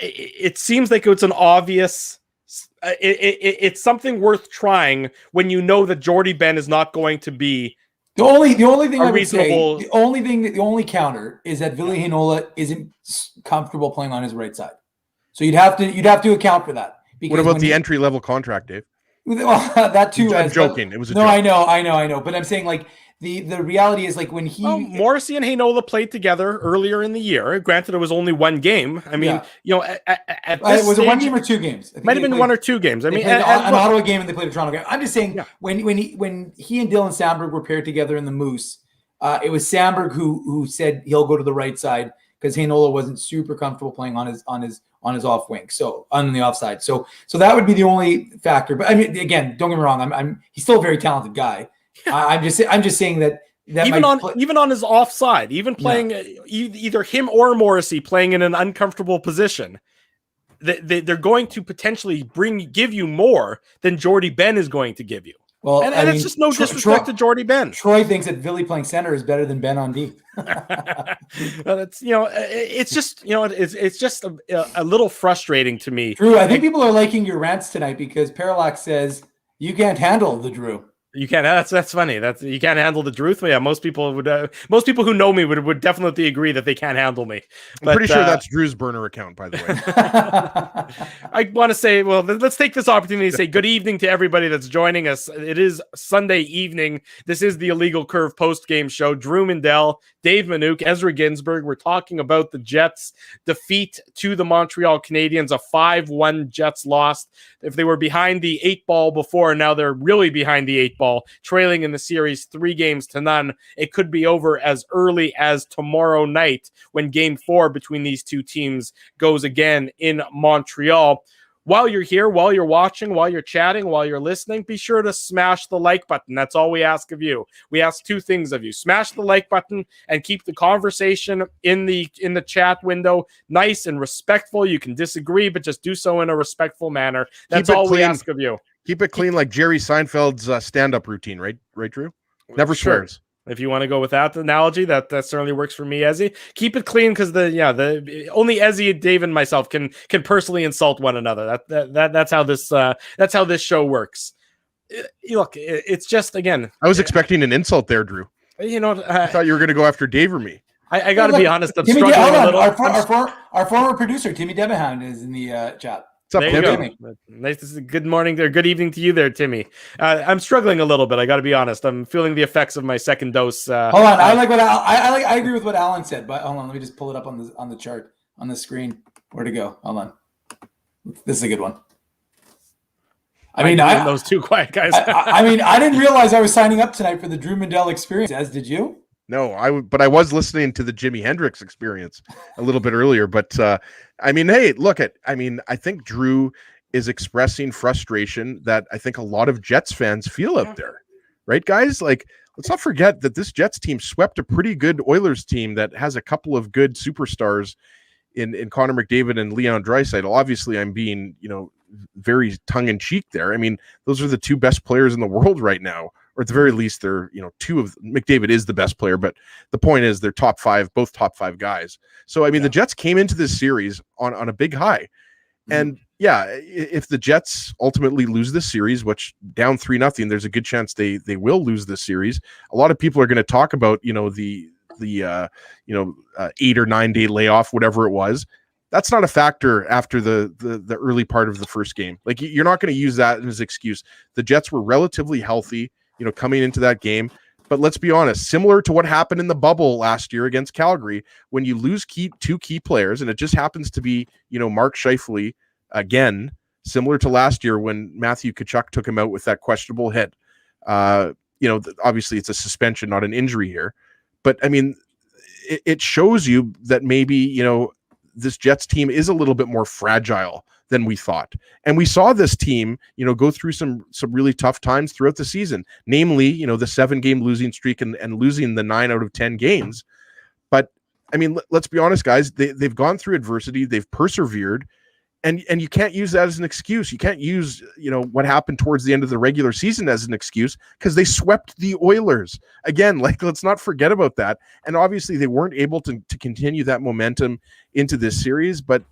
It seems like it's an obvious. It's something worth trying when you know that Jordy Ben is not going to be the only thing I would say. The only counter is that Ville Heinola isn't comfortable playing on his right side, so you'd have to account for that. What about the entry level contract, Dave? Well, that too. I'm joking. It was a no, joke. I know. But I'm saying like. The reality is like when Morrissey and Heinola played together earlier in the year. Granted, it was only one game. I mean, at this was stage, it 1 game or 2 games? Might have been 1 or 2 games. I mean, an Ottawa game and they played a Toronto game. I'm just saying when he and Dylan Samberg were paired together in the Moose, it was Samberg who said he'll go to the right side because Heinola wasn't super comfortable playing on his off wing, so on the offside. So that would be the only factor. But I mean, again, don't get me wrong. He's still a very talented guy. I'm just saying that even on his offside, even playing either him or Morrissey playing in an uncomfortable position, they're going to potentially give you more than Jordy Ben is going to give you. Well, and it's just no disrespect to Jordy Ben. Troy thinks that Ville playing center is better than Ben on D. That's it's just it's just a little frustrating to me. Drew, I think people are liking your rants tonight because Parallax says you can't handle the Drew. You can't. That's funny. You can't handle the truth. Yeah, most people who know me would definitely agree that they can't handle me. But, I'm pretty sure that's Drew's burner account, by the way. I want to say, well, let's take this opportunity to say good evening to everybody that's joining us. It is Sunday evening. This is the Illegal Curve post-game show. Drew Mindell, Dave Manouk, Ezra Ginsburg. We're talking about the Jets' defeat to the Montreal Canadiens, a 5-1 Jets loss. If they were behind the 8-ball before, now they're really behind the 8-ball, trailing in the series 3-0. It could be over as early as tomorrow night when Game 4 between these two teams goes again in Montreal. While you're here, while you're watching, while you're chatting, while you're listening, be sure to smash the like button. That's all we ask of you. We ask 2 things of you. Smash the like button and keep the conversation in the chat window nice and respectful. You can disagree, but just do so in a respectful manner. That's all we ask of you. Keep it clean like Jerry Seinfeld's stand-up routine, right, Drew? Never swears. If you want to go with that analogy, that certainly works for me, Ezzy. Keep it clean because the only Ezzy, Dave, and myself can personally insult one another. That's how this show works. Look, it's just, again. I was expecting an insult there, Drew. I thought you were going to go after Dave or me. I got to be honest. I'm struggling a little. Our former producer Timmy Debehan is in the chat. What's up, Timmy? Nice to see. Good morning there. Good evening to you there, Timmy. I'm struggling a little bit. I got to be honest. I'm feeling the effects of my second dose. Hold on. I agree with what Alan said, but hold on. Let me just pull it up on the chart on the screen. Where to go? Hold on. This is a good one. Those 2 quiet guys. I didn't realize I was signing up tonight for the Drew Mindell experience. As did you? No, but I was listening to the Jimi Hendrix experience a little bit earlier. But hey, I think Drew is expressing frustration that I think a lot of Jets fans feel out there, right, guys? Like let's not forget that this Jets team swept a pretty good Oilers team that has a couple of good superstars in Connor McDavid and Leon Draisaitl. Obviously, I'm being, very tongue-in-cheek there. I mean, those are the two best players in the world right now, or at the very least, they're, two of McDavid is the best player, but the point is they're both top five guys. So, I mean, the Jets came into this series on a big high. And yeah, if the Jets ultimately lose this series, which down 3-0, there's a good chance they will lose this series. A lot of people are going to talk about, the 8 or 9 day layoff, whatever it was. That's not a factor after the early part of the first game. Like, you're not going to use that as an excuse. The Jets were relatively healthy, coming into that game. But let's be honest, similar to what happened in the bubble last year against Calgary, when you lose two key players, and it just happens to be, Mark Scheifele again, similar to last year when Matthew Tkachuk took him out with that questionable hit. Obviously it's a suspension, not an injury here. But, I mean, it shows you that maybe, this Jets team is a little bit more fragile than we thought. And we saw this team, go through some really tough times throughout the season, namely, the 7-game losing streak and losing the 9 out of 10 games. But, I mean, let's be honest, guys, they've gone through adversity. They've persevered. And you can't use that as an excuse. You can't use, what happened towards the end of the regular season as an excuse, because they swept the Oilers. Again, let's not forget about that. And obviously they weren't able to continue that momentum into this series. But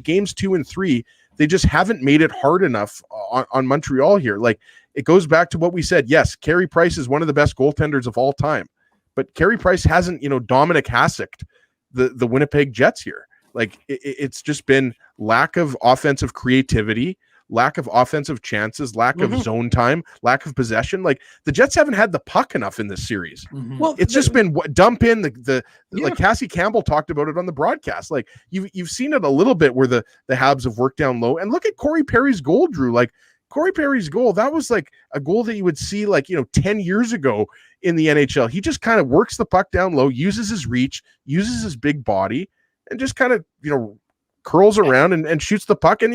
games 2 and 3, they just haven't made it hard enough on Montreal here. Like, it goes back to what we said. Yes, Carey Price is one of the best goaltenders of all time. But Carey Price hasn't, Dominic Hasek'd the Winnipeg Jets here. Like, it's just been lack of offensive creativity, lack of offensive chances, lack of zone time, lack of possession. Like, the Jets haven't had the puck enough in this series. Well, it's just been dump in like Cassie Campbell talked about it on the broadcast. Like, you've seen it a little bit where the Habs have worked down low. And look at Corey Perry's goal, Drew. Like, Corey Perry's goal, that was like a goal that you would see 10 years ago in the NHL. He just kind of works the puck down low, uses his reach, uses his big body, and just kind of, curls around and shoots the puck. And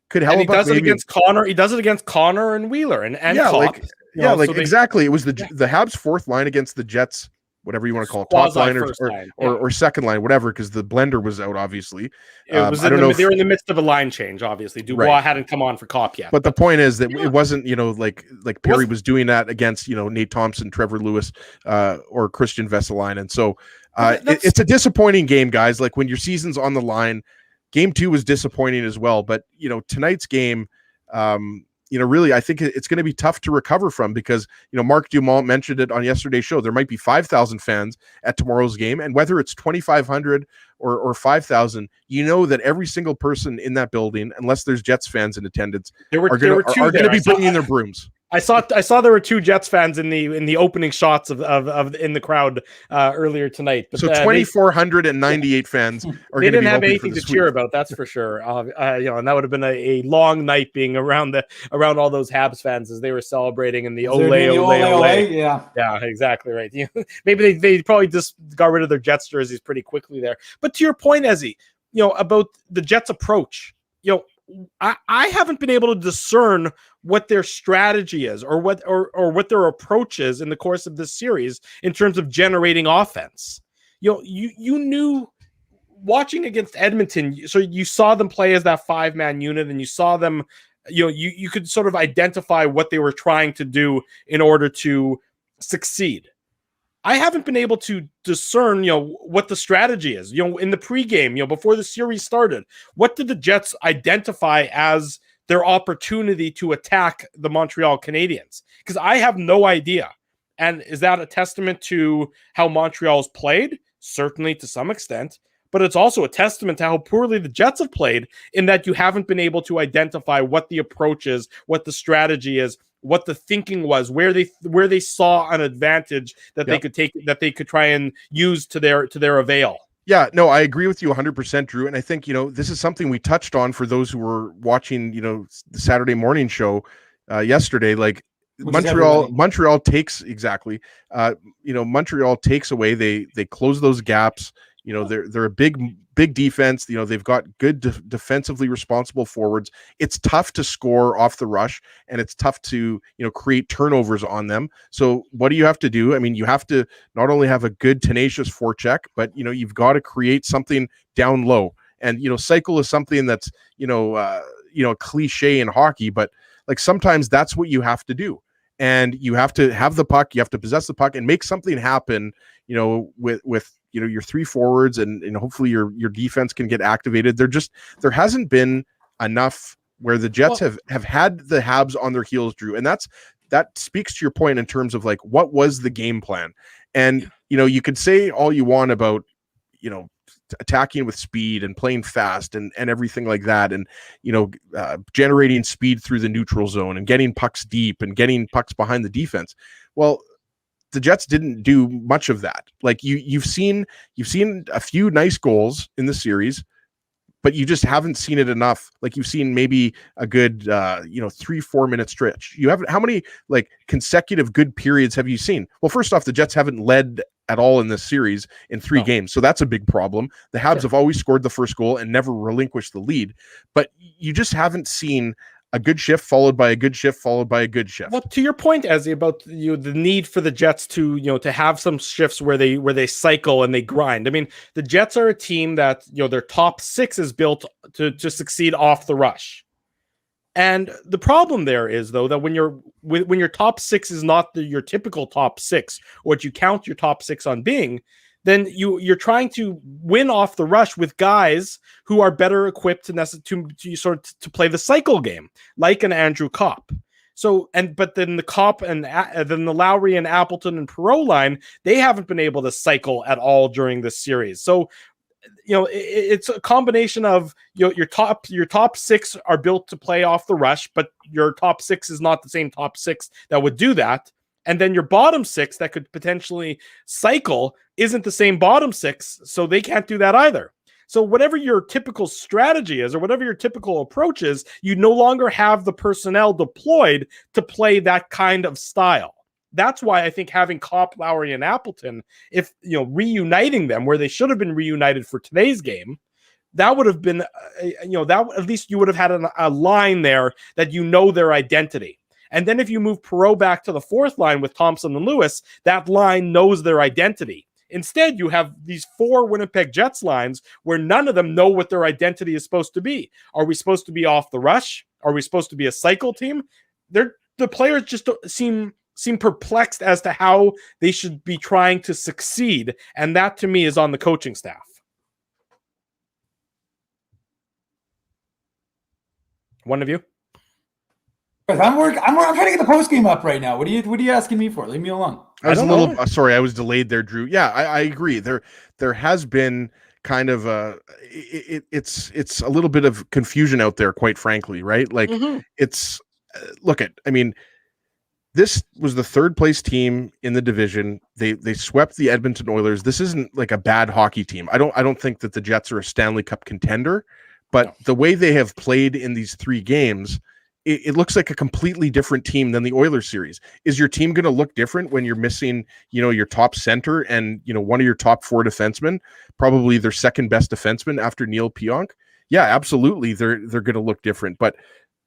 could help. And he does it against Connor. He does it against Connor and Wheeler and Kopp. Exactly. It was the Habs' fourth line against the Jets, whatever you want to call it, top line or second line, whatever, because the blender was out, obviously. They were in the midst of a line change, obviously. Dubois hadn't come on for Kopp yet. But the point is that it wasn't, like Perry was doing that against, Nate Thompson, Trevor Lewis, or Christian Vesalainen. And so it's a disappointing game, guys. Like, when your season's on the line, game 2 was disappointing as well. But, tonight's game, really, I think it's going to be tough to recover from, because, Mark Dumont mentioned it on yesterday's show. There might be 5,000 fans at tomorrow's game. And whether it's 2,500 or 5,000, that every single person in that building, unless there's Jets fans in attendance, are going to be bringing their brooms. I saw there were 2 Jets fans in the opening shots of in the crowd earlier tonight. But, so 2,498 fans are. They didn't have anything to cheer about, that's for sure. And that would have been a long night being around all those Habs fans as they were celebrating, and the ole. Yeah, exactly right. Maybe they probably just got rid of their Jets jerseys pretty quickly there. But to your point, Ezzy, about the Jets' approach, I haven't been able to discern what their strategy is or what their approach is in the course of this series in terms of generating offense. You knew watching against Edmonton, so you saw them play as that 5-man unit, and you saw them, you could sort of identify what they were trying to do in order to succeed. I haven't been able to discern, what the strategy is. In the pregame, before the series started, what did the Jets identify as their opportunity to attack the Montreal Canadiens? Because I have no idea. And is that a testament to how Montreal's played? Certainly, to some extent. But it's also a testament to how poorly the Jets have played, in that you haven't been able to identify what the approach is, what the strategy is, what the thinking was, where they saw an advantage that they could take, that they could try and use to their avail. Yeah, no, I agree with you 100%, Drew. And I think, this is something we touched on for those who were watching, the Saturday morning show yesterday. Like, Montreal takes Montreal takes away. They close those gaps. You know, they're a big defense. You know, they've got good defensively responsible forwards. It's tough to score off the rush, and it's tough to, you know, create turnovers on them. So what do you have to do? I mean, you have to not only have a good tenacious forecheck, but, you know, you've got to create something down low. And, you know, cycle is something that's, you know, cliche in hockey, but like sometimes that's what you have to do. And you have to have the puck, you have to possess the puck and make something happen, you know, with you know, your three forwards, and hopefully your defense can get activated. There hasn't been enough where the Jets have had the Habs on their heels, Drew. And that speaks to your point in terms of like, what was the game plan? And, you know, you could say all you want about, you know, attacking with speed and playing fast and everything like that, and, you know, generating speed through the neutral zone and getting pucks deep and getting pucks behind the defense. Well, the Jets didn't do much of that. Like you've seen a few nice goals in the series, but you just haven't seen it enough. Like you've seen maybe a good, 3-4 minute stretch. You haven't, how many like consecutive good periods have you seen? Well, first off, the Jets haven't led at all in this series in 3 games. So that's a big problem. The Habs have always scored the first goal and never relinquished the lead, but you just haven't seen a good shift followed by a good shift followed by a good shift. Well, to your point, Ezzy, about the need for the Jets to, you know, to have some shifts where they cycle and they grind. I mean, the Jets are a team that, you know, their top 6 is built to succeed off the rush. And the problem there is, though, that when your top 6 is not your typical top 6, or what you count your top 6 on being, then you're trying to win off the rush with guys who are better equipped to play the cycle game, like an Andrew Kopp. So, but then the Kopp and then the Lowry and Appleton and Perreault line, they haven't been able to cycle at all during this series. So, you know, it's a combination of, you know, your top 6 are built to play off the rush, but your top 6 is not the same top 6 that would do that. And then your bottom 6 that could potentially cycle isn't the same bottom 6, so they can't do that either. So whatever your typical strategy is, or whatever your typical approach is, you no longer have the personnel deployed to play that kind of style. That's why I think having Kopp, Lowry, and Appleton, if, you know, reuniting them where they should have been reunited for today's game, that would have been, that at least you would have had a line there that, you know, their identity. And then if you move Perreault back to the 4th line with Thompson and Lewis, that line knows their identity. Instead, you have these 4 Winnipeg Jets lines where none of them know what their identity is supposed to be. Are we supposed to be off the rush? Are we supposed to be a cycle team? The players just seem perplexed as to how they should be trying to succeed. And that, to me, is on the coaching staff. One of you? I'm trying to get the post game up right now. What are you asking me for? Leave me alone. I was a little sorry. I was delayed there, Drew. Yeah, I agree. There has been kind of it's a little bit of confusion out there, quite frankly, right? Like it's I mean, this was the 3rd place team in the division. They swept the Edmonton Oilers. This isn't like a bad hockey team. I don't think that the Jets are a Stanley Cup contender, but the way they have played in these 3 games, it looks like a completely different team than the Oilers series. Is your team going to look different when you're missing, you know, your top center and, you know, one of your top 4 defensemen, probably their second best defenseman after Neil Pionk? Yeah, absolutely. They're going to look different, but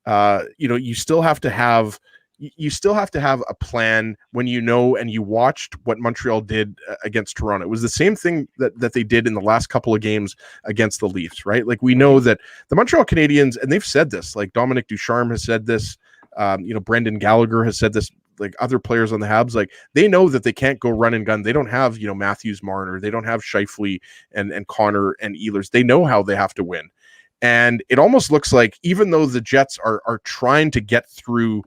you still have to have a plan when you know, and you watched what Montreal did against Toronto. It was the same thing that they did in the last couple of games against the Leafs, right? Like we know that the Montreal Canadiens, and they've said this, like Dominic Ducharme has said this, Brendan Gallagher has said this, like other players on the Habs, like they know that they can't go run and gun. They don't have, Matthews Marner. They don't have Scheifele and Connor and Ehlers. They know how they have to win. And it almost looks like, even though the Jets are trying to get through,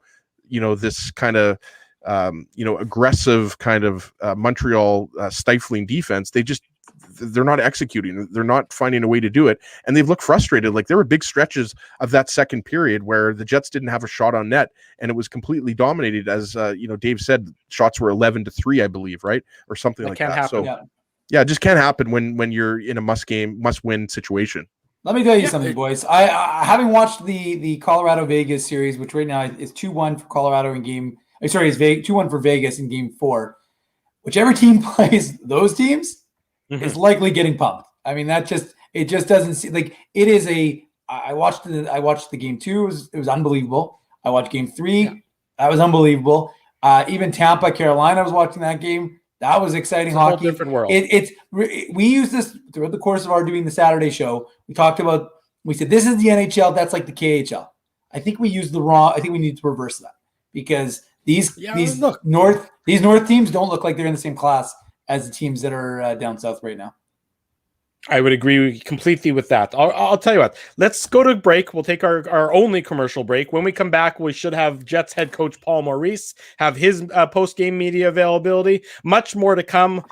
this kind of, aggressive kind of Montreal stifling defense, they're not executing. They're not finding a way to do it. And they've looked frustrated. Like there were big stretches of that second period where the Jets didn't have a shot on net and it was completely dominated. As, Dave said, shots were 11-3, I believe, right? Or something like that. Happen, so yeah, it just can't happen when you're in a must-win situation. Let me tell you something, boys. I having watched the Colorado Vegas series, which right now is 2-1 for Colorado in game. Sorry, it's 2-1 for Vegas in game 4. Whichever team plays those teams, is likely getting pumped. I mean, it just doesn't seem like it is a. I watched the game 2. It was unbelievable. I watched game 3. Yeah. That was unbelievable. Even Tampa, Carolina, I was watching that game. That was exciting hockey. Whole different world. We use this throughout the course of our doing the Saturday show. We said this is the NHL. That's like the KHL. I think we used the wrong. I think we need to reverse that because these North teams don't look like they're in the same class as the teams that are down south right now. I would agree completely with that. I'll tell you what. Let's go to break. We'll take our only commercial break. When we come back, we should have Jets head coach Paul Maurice have his post-game media availability. Much more to come.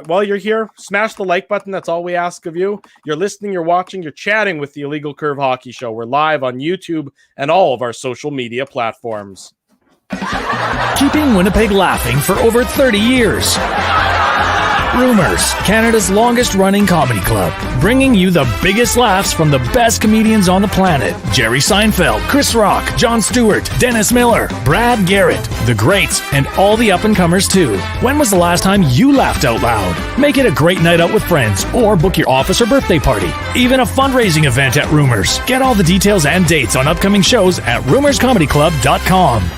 While you're here, smash the like button. That's all we ask of you. You're listening, you're watching, you're chatting with the Illegal Curve Hockey Show. We're live on YouTube and all of our social media platforms. Keeping Winnipeg laughing for over 30 years. Rumors, Canada's longest-running comedy club, bringing you the biggest laughs from the best comedians on the planet. Jerry Seinfeld, Chris Rock, Jon Stewart, Dennis Miller, Brad Garrett, the greats, and all the up-and-comers too. When was the last time you laughed out loud? Make it a great night out with friends, or book your office or birthday party. Even a fundraising event at Rumors. Get all the details and dates on upcoming shows at rumorscomedyclub.com.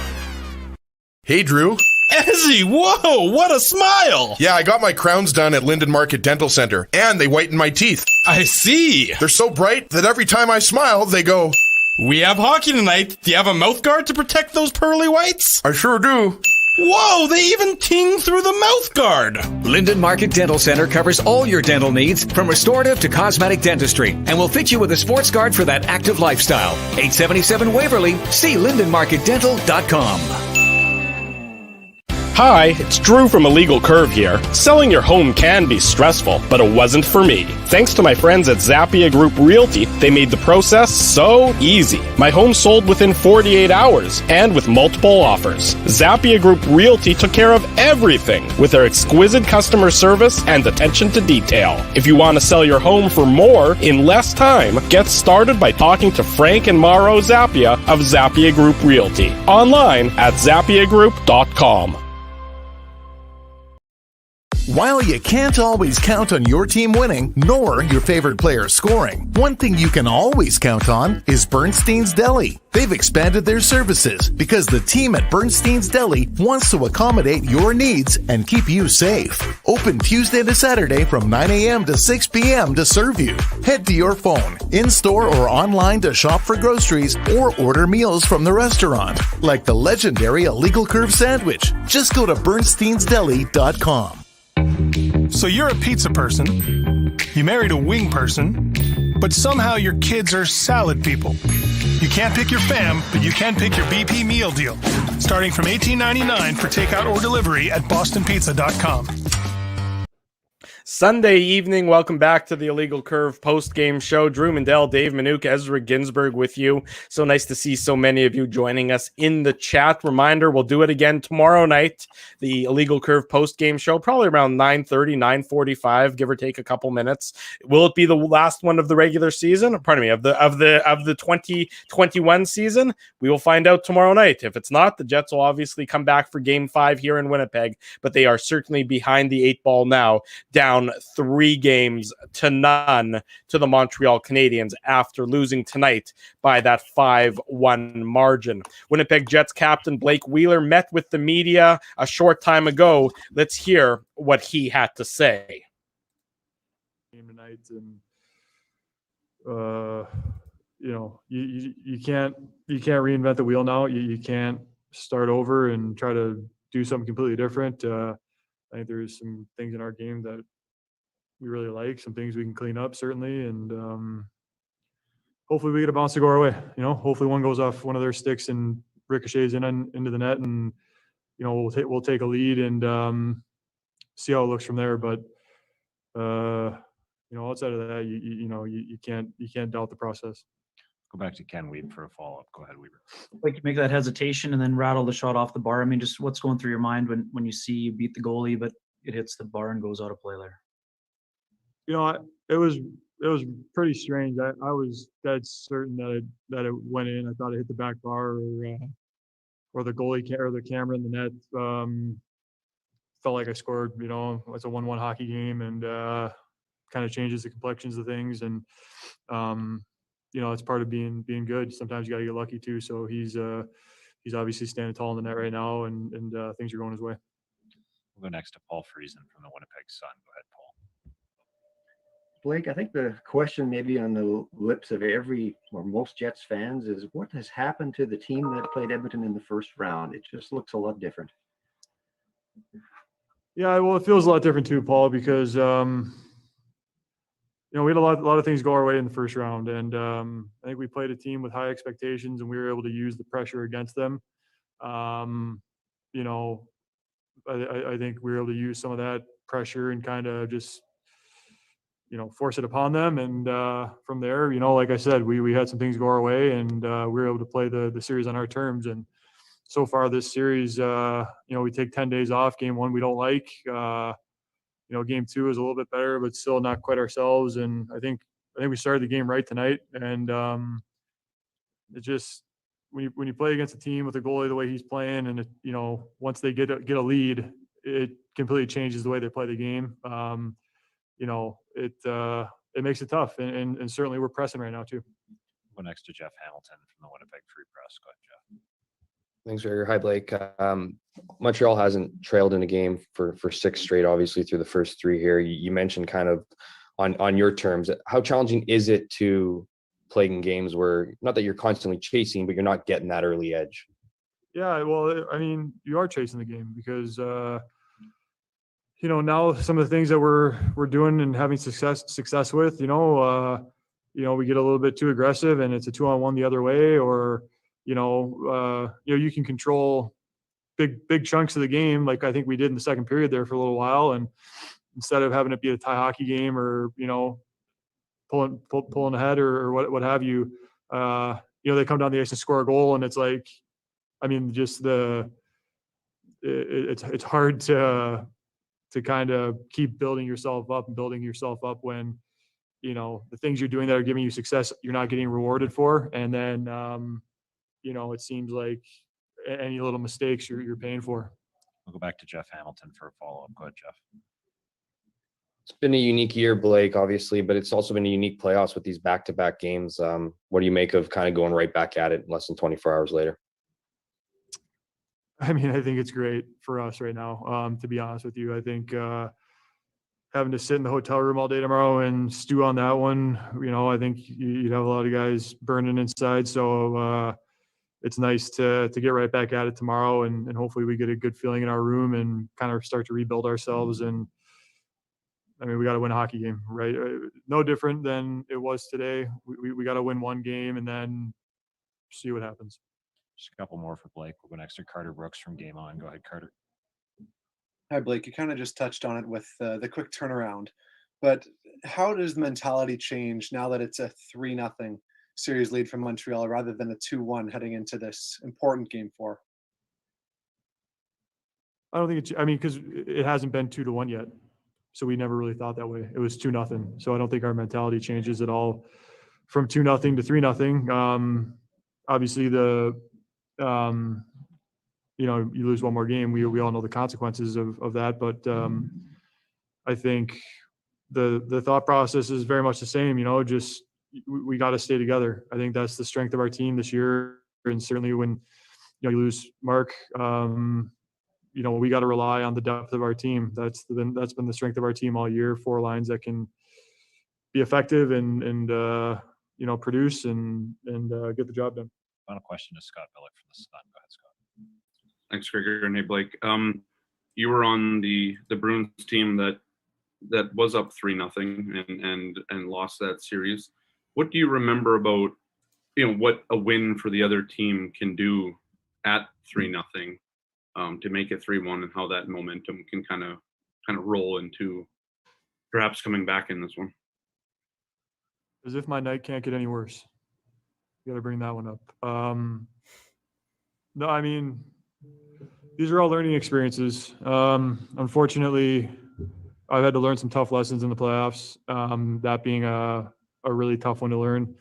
Hey, Drew. Ezzy, whoa, what a smile! Yeah, I got my crowns done at Linden Market Dental Center, and they whiten my teeth. I see. They're so bright that every time I smile, they go, "We have hockey tonight. Do you have a mouth guard to protect those pearly whites?" I sure do. Whoa, they even ting through the mouth guard. Linden Market Dental Center covers all your dental needs, from restorative to cosmetic dentistry, and will fit you with a sports guard for that active lifestyle. 877 Waverly. See lindenmarketdental.com. Hi, it's Drew from Illegal Curve here. Selling your home can be stressful, but it wasn't for me. Thanks to my friends at Zappia Group Realty, they made the process so easy. My home sold within 48 hours, and with multiple offers. Zappia Group Realty took care of everything with their exquisite customer service and attention to detail. If you want to sell your home for more in less time, get started by talking to Frank and Mauro Zappia of Zappia Group Realty. Online at zappiagroup.com. While you can't always count on your team winning, nor your favorite player scoring, one thing you can always count on is Bernstein's Deli. They've expanded their services because the team at Bernstein's Deli wants to accommodate your needs and keep you safe. Open Tuesday to Saturday from 9 a.m. to 6 p.m. to serve you. Head to your phone, in-store or online to shop for groceries or order meals from the restaurant, like the legendary Illegal Curve sandwich. Just go to bernsteinsdeli.com. So you're a pizza person, you married a wing person, but somehow your kids are salad people. You can't pick your fam, but you can pick your BP meal deal, starting from $18.99 for takeout or delivery at bostonpizza.com. Sunday evening, welcome back to the Illegal Curve post-game show. Drew Mandel, Dave Minuk, Ezra Ginsburg with you. So nice to see so many of you joining us in the chat. Reminder, we'll do it again tomorrow night, the Illegal Curve post-game show, probably around 9:30, 9:45, give or take a couple minutes. Will it be the last one of the regular season? Pardon me, of the 2021 season? We will find out tomorrow night. If it's not, the Jets will obviously come back for Game 5 here in Winnipeg, but they are certainly behind the 8 ball now, down 3-0 to the Montreal Canadiens after losing tonight by that 5-1 margin. Winnipeg Jets captain Blake Wheeler met with the media a short time ago. Let's hear what he had to say. Tonight, and you can't reinvent the wheel now. You can't start over and try to do something completely different. I think there's some things in our game that we really like, some things we can clean up certainly, and hopefully we get a bounce to go our way. Hopefully one goes off one of their sticks and ricochets into the net, and we'll take a lead and see how it looks from there. But outside of that, you can't doubt the process. Go back to Ken Weed for a follow-up. Go ahead, Weaver. Like to make that hesitation and then rattle the shot off the bar. I mean, just what's going through your mind when you see you beat the goalie, but it hits the bar and goes out of play there? It was pretty strange. I was dead certain that it went in. I thought it hit the back bar or the goalie or the camera in the net felt like I scored. You know, it's a 1-1 hockey game, and kind of changes the complexions of things. And you know, it's part of being good. Sometimes you got to get lucky too. So he's obviously standing tall in the net right now, and things are going his way. We'll go next to Paul Friesen from the Winnipeg Sun. Go ahead, Paul. Blake, I think the question maybe on the lips of every or most Jets fans is what has happened to the team that played Edmonton in the first round? It just looks a lot different. Yeah, well, it feels a lot different too, Paul, because you know, we had a lot of things go our way in the first round, and I think we played a team with high expectations, and we were able to use the pressure against them. You know, I think we were able to use some of that pressure and kind of just, you know, force it upon them. And from there, you know, like I said, we had some things go our way, and we were able to play the series on our terms. And so far this series, you know, we take 10 days off. Game 1 we don't like. You know, Game 2 is a little bit better, but still not quite ourselves. And I think we started the game right tonight. And it just, when you play against a team with a goalie the way he's playing, and you know, once they get a lead, it completely changes the way they play the game. You know, it makes it tough, and certainly we're pressing right now too. We'll go next to Jeff Hamilton from the Winnipeg Free Press. Go ahead, Jeff. Thanks, Gregor. Hi, Blake. Montreal hasn't trailed in a game for 6 straight, obviously, through the first 3 here. You mentioned kind of on your terms, how challenging is it to play in games where, not that you're constantly chasing, but you're not getting that early edge? Yeah, well, I mean, you are chasing the game because, you know, now some of the things that we're doing and having success with, you know, we get a little bit too aggressive and it's a 2-on-1 the other way, or, you know, you can control big chunks of the game, like I think we did in the second period there for a little while, and instead of having it be a tie hockey game or, you know, pulling ahead or what have you, you know, they come down the ice and score a goal, and it's like, I mean, just it's hard to kind of keep building yourself up when, you know, the things you're doing that are giving you success, you're not getting rewarded for. And then, you know, it seems like any little mistakes you're paying for. We'll go back to Jeff Hamilton for a follow-up. Go ahead, Jeff. It's been a unique year, Blake, obviously, but it's also been a unique playoffs with these back-to-back games. What do you make of kind of going right back at it less than 24 hours later? I mean, I think it's great for us right now, to be honest with you. I think having to sit in the hotel room all day tomorrow and stew on that one, you know, I think you'd have a lot of guys burning inside. So it's nice to get right back at it tomorrow, and hopefully we get a good feeling in our room and kind of start to rebuild ourselves. And I mean, we got to win a hockey game, right? No different than it was today. We got to win one game and then see what happens. Just a couple more for Blake. We'll go next to Carter Brooks from Game On. Go ahead, Carter. Hi, Blake. You kind of just touched on it with the quick turnaround, but how does the mentality change now that it's a 3-0 series lead from Montreal rather than a 2-1 heading into this important Game 4? I don't think I mean, because it hasn't been 2-1 yet. So we never really thought that way. It was 2-0. So I don't think our mentality changes at all from 2-0 to 3-0. Obviously, you know, you lose one more game. We all know the consequences of that. But I think the thought process is very much the same. You know, just we got to stay together. I think that's the strength of our team this year. And certainly when, you know, you lose Mark, you know, we got to rely on the depth of our team. That's been the strength of our team all year. 4 lines that can be effective and you know, produce and get the job done. Final question to Scott Billick from the Sun. Go ahead, Scott. Thanks, Gregor. And hey, Blake. You were on the Bruins team that was up 3-0 and lost that series. What do you remember about, you know, what a win for the other team can do at 3-0? To make it 3-1, and how that momentum can kind of roll into perhaps coming back in this one. As if my night can't get any worse. You got to bring that one up. No, I mean, these are all learning experiences. Unfortunately, I've had to learn some tough lessons in the playoffs. That being a really tough one to learn.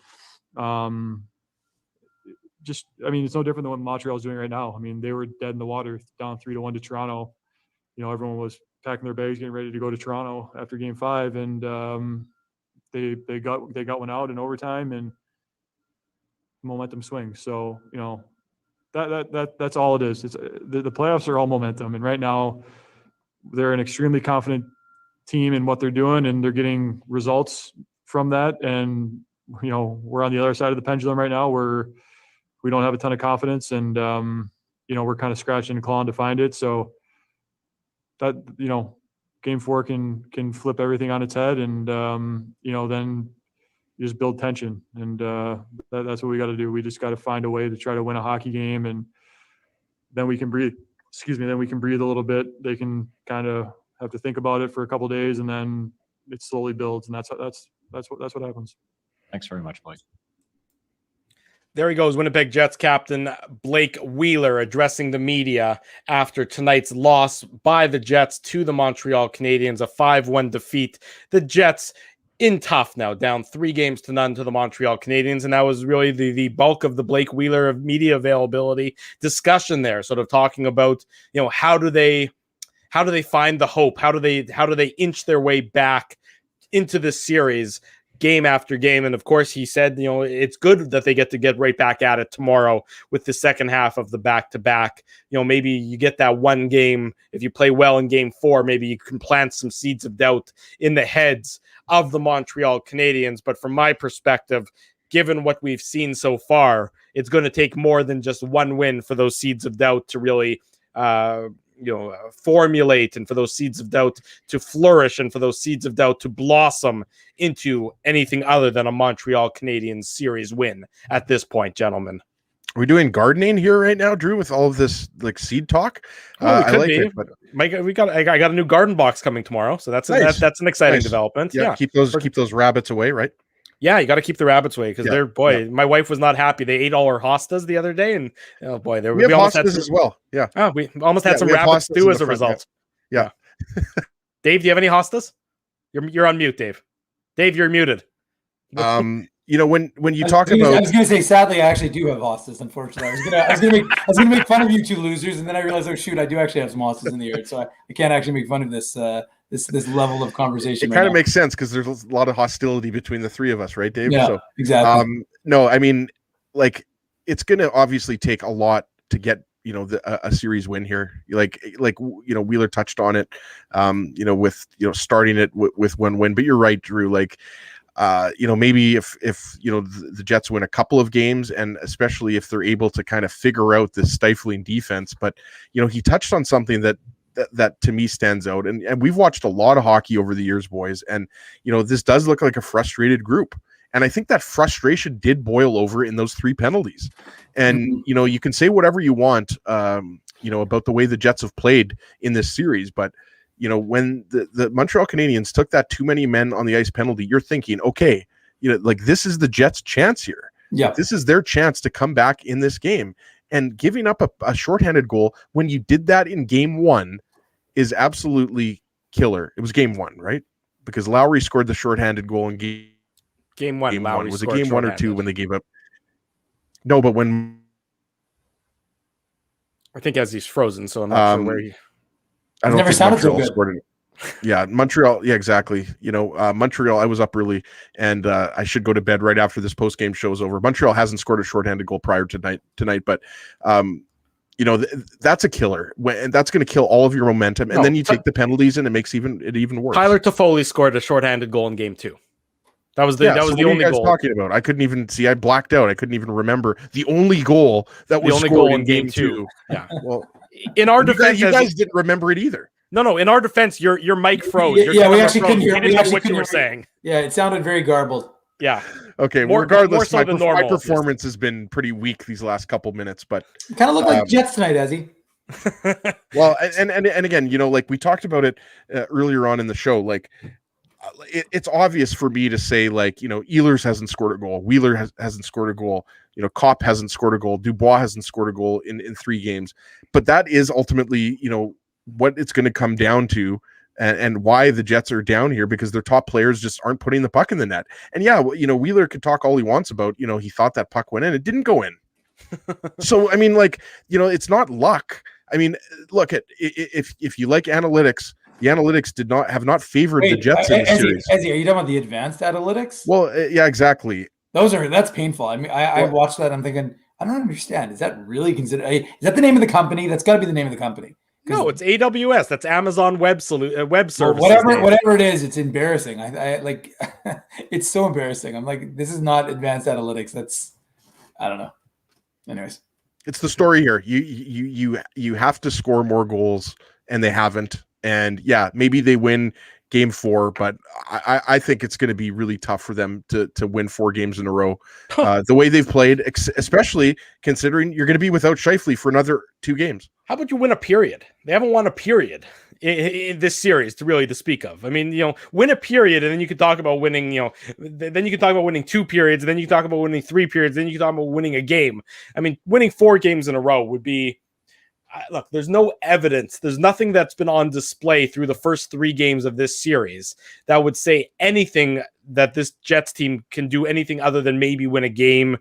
I mean, it's no different than what Montreal's doing right now. I mean, they were dead in the water, down 3-1 to Toronto. everyone was packing their bags, getting ready to go to Toronto after Game 5, and they got one out in overtime, and momentum swings. So that's all it is. It's the playoffs are all momentum, and right now they're an extremely confident team in what they're doing, and they're getting results from that. And we're on the other side of the pendulum right now, where we don't have a ton of confidence, and we're kind of scratching and clawing to find it. So that Game 4 can flip everything on its head, and then you just build tension, and that's what we got to do. We just got to find a way to try to win a hockey game, and then we can breathe. Then we can breathe a little bit. They can kind of have to think about it for a couple of days, and then it slowly builds, and that's what happens. Thanks very much, Blake. There he goes, Winnipeg Jets captain Blake Wheeler addressing the media after tonight's loss by the Jets to the Montreal Canadiens, a 5-1 defeat. The Jets in tough now, down 3-0 to the Montreal Canadiens, and that was really the bulk of the Blake Wheeler of media availability discussion there, sort of talking about, how do they find the hope? How do they inch their way back into this series game after game? And of course he said, it's good that they get right back at it tomorrow with the second half of the back-to-back. Maybe you get that one game. If you play well in Game 4, maybe you can plant some seeds of doubt in the heads of the Montreal Canadiens. But from my perspective, given what we've seen so far, it's going to take more than just one win for those seeds of doubt to really formulate, and for those seeds of doubt to flourish, and for those seeds of doubt to blossom into anything other than a Montreal Canadiens series win at this point, gentlemen. Are we doing gardening here right now, Drew, with all of this seed talk? I like it, but I got a new garden box coming tomorrow, so that's nice. That's an exciting development. Yeah, keep those rabbits away, right? Yeah, you got to keep the rabbits away, because my wife was not happy. They ate all our hostas the other day, and we almost had some, as well. Yeah, we almost had some rabbit stew as a result. Yeah. Dave, do you have any hostas? You're on mute, Dave. Dave, you're muted. When you talk about, I was going to say, sadly, I actually do have hostas. Unfortunately, I was going to make fun of you two losers, and then I realized, oh shoot, I do actually have some hostas in the yard, so I can't actually make fun of this level of conversation. It kind of makes sense, because there's a lot of hostility between the three of us, right, Dave? Yeah, so, exactly. No, I mean, it's going to obviously take a lot to get a series win here. Wheeler touched on it, with starting it with one win. But you're right, Drew. Maybe if the Jets win a couple of games, and especially if they're able to kind of figure out this stifling defense. But he touched on something that to me stands out, and we've watched a lot of hockey over the years, boys, and this does look like a frustrated group, and I think that frustration did boil over in those 3 penalties. And you can say whatever you want about the way the Jets have played in this series, but when the Montreal Canadiens took that too many men on the ice penalty, you're thinking, okay, this is the Jets' chance here. Yeah, this is their chance to come back in this game. And giving up a shorthanded goal when you did that in Game 1 is absolutely killer. It was Game 1, right? Because Lowry scored the shorthanded goal in Game 1. Lowry was it Game 1 or 2 when they gave up? No, but when I think as he's frozen, so I'm not sure where he. I don't never think sounded so Montreal good. scored it. Yeah, Montreal. Yeah, exactly. Montreal. I was up early, and I should go to bed right after this post game show is over. Montreal hasn't scored a shorthanded goal prior to tonight, but that's a killer, and that's going to kill all of your momentum. And then you take the penalties, and it makes it even worse. Tyler Toffoli scored a shorthanded goal in Game 2. That was the what only are you guys goal. Talking about. I couldn't even see. I blacked out. I couldn't even remember the only goal that was scored in Game 2. Yeah. Well, in our defense, you guys didn't remember it either. No. In our defense, your mic froze. We actually couldn't hear what you were saying. Yeah, it sounded very garbled. Yeah. Okay. Regardless, my performance has been pretty weak these last couple minutes, but you kind of look like Jets tonight, Ezzy. Well, and again, we talked about it earlier on in the show. It's obvious for me to say, Ehlers hasn't scored a goal, Wheeler hasn't scored a goal, Kopp hasn't scored a goal, Dubois hasn't scored a goal in 3 games, but that is ultimately what it's going to come down to, and why the Jets are down here, because their top players just aren't putting the puck in the net. And yeah, Wheeler could talk all he wants about, he thought that puck went in, it didn't go in. So I mean, it's not luck I mean, look at if you like analytics, the analytics have not favored the Jets in the series. Ezzy, are you talking about the advanced analytics? Well, yeah, exactly. That's painful. I mean, I watched that. I'm thinking, I don't understand. Is that really considered? Is that the name of the company? That's got to be the name of the company. No, it's AWS. That's Amazon Web Services. Whatever it is, it's embarrassing. I like, it's so embarrassing. I'm like, this is not advanced analytics. I don't know. Anyways, it's the story here. You have to score more goals, and they haven't. And yeah, maybe they win game 4, but I think it's going to be really tough for them to win 4 games in a row. The way they've played, especially considering you're going to be without Scheifele for another 2 games. How about you win a period? They haven't won a period in this series to speak of. I mean, win a period, and then you could talk about winning, then you could talk about winning 2 periods, and then you could talk about winning 3 periods, then you could talk about winning a game. I mean, winning 4 games in a row would be, look, there's no evidence. There's nothing that's been on display through the first 3 games of this series that would say anything that this Jets team can do anything other than maybe win a game,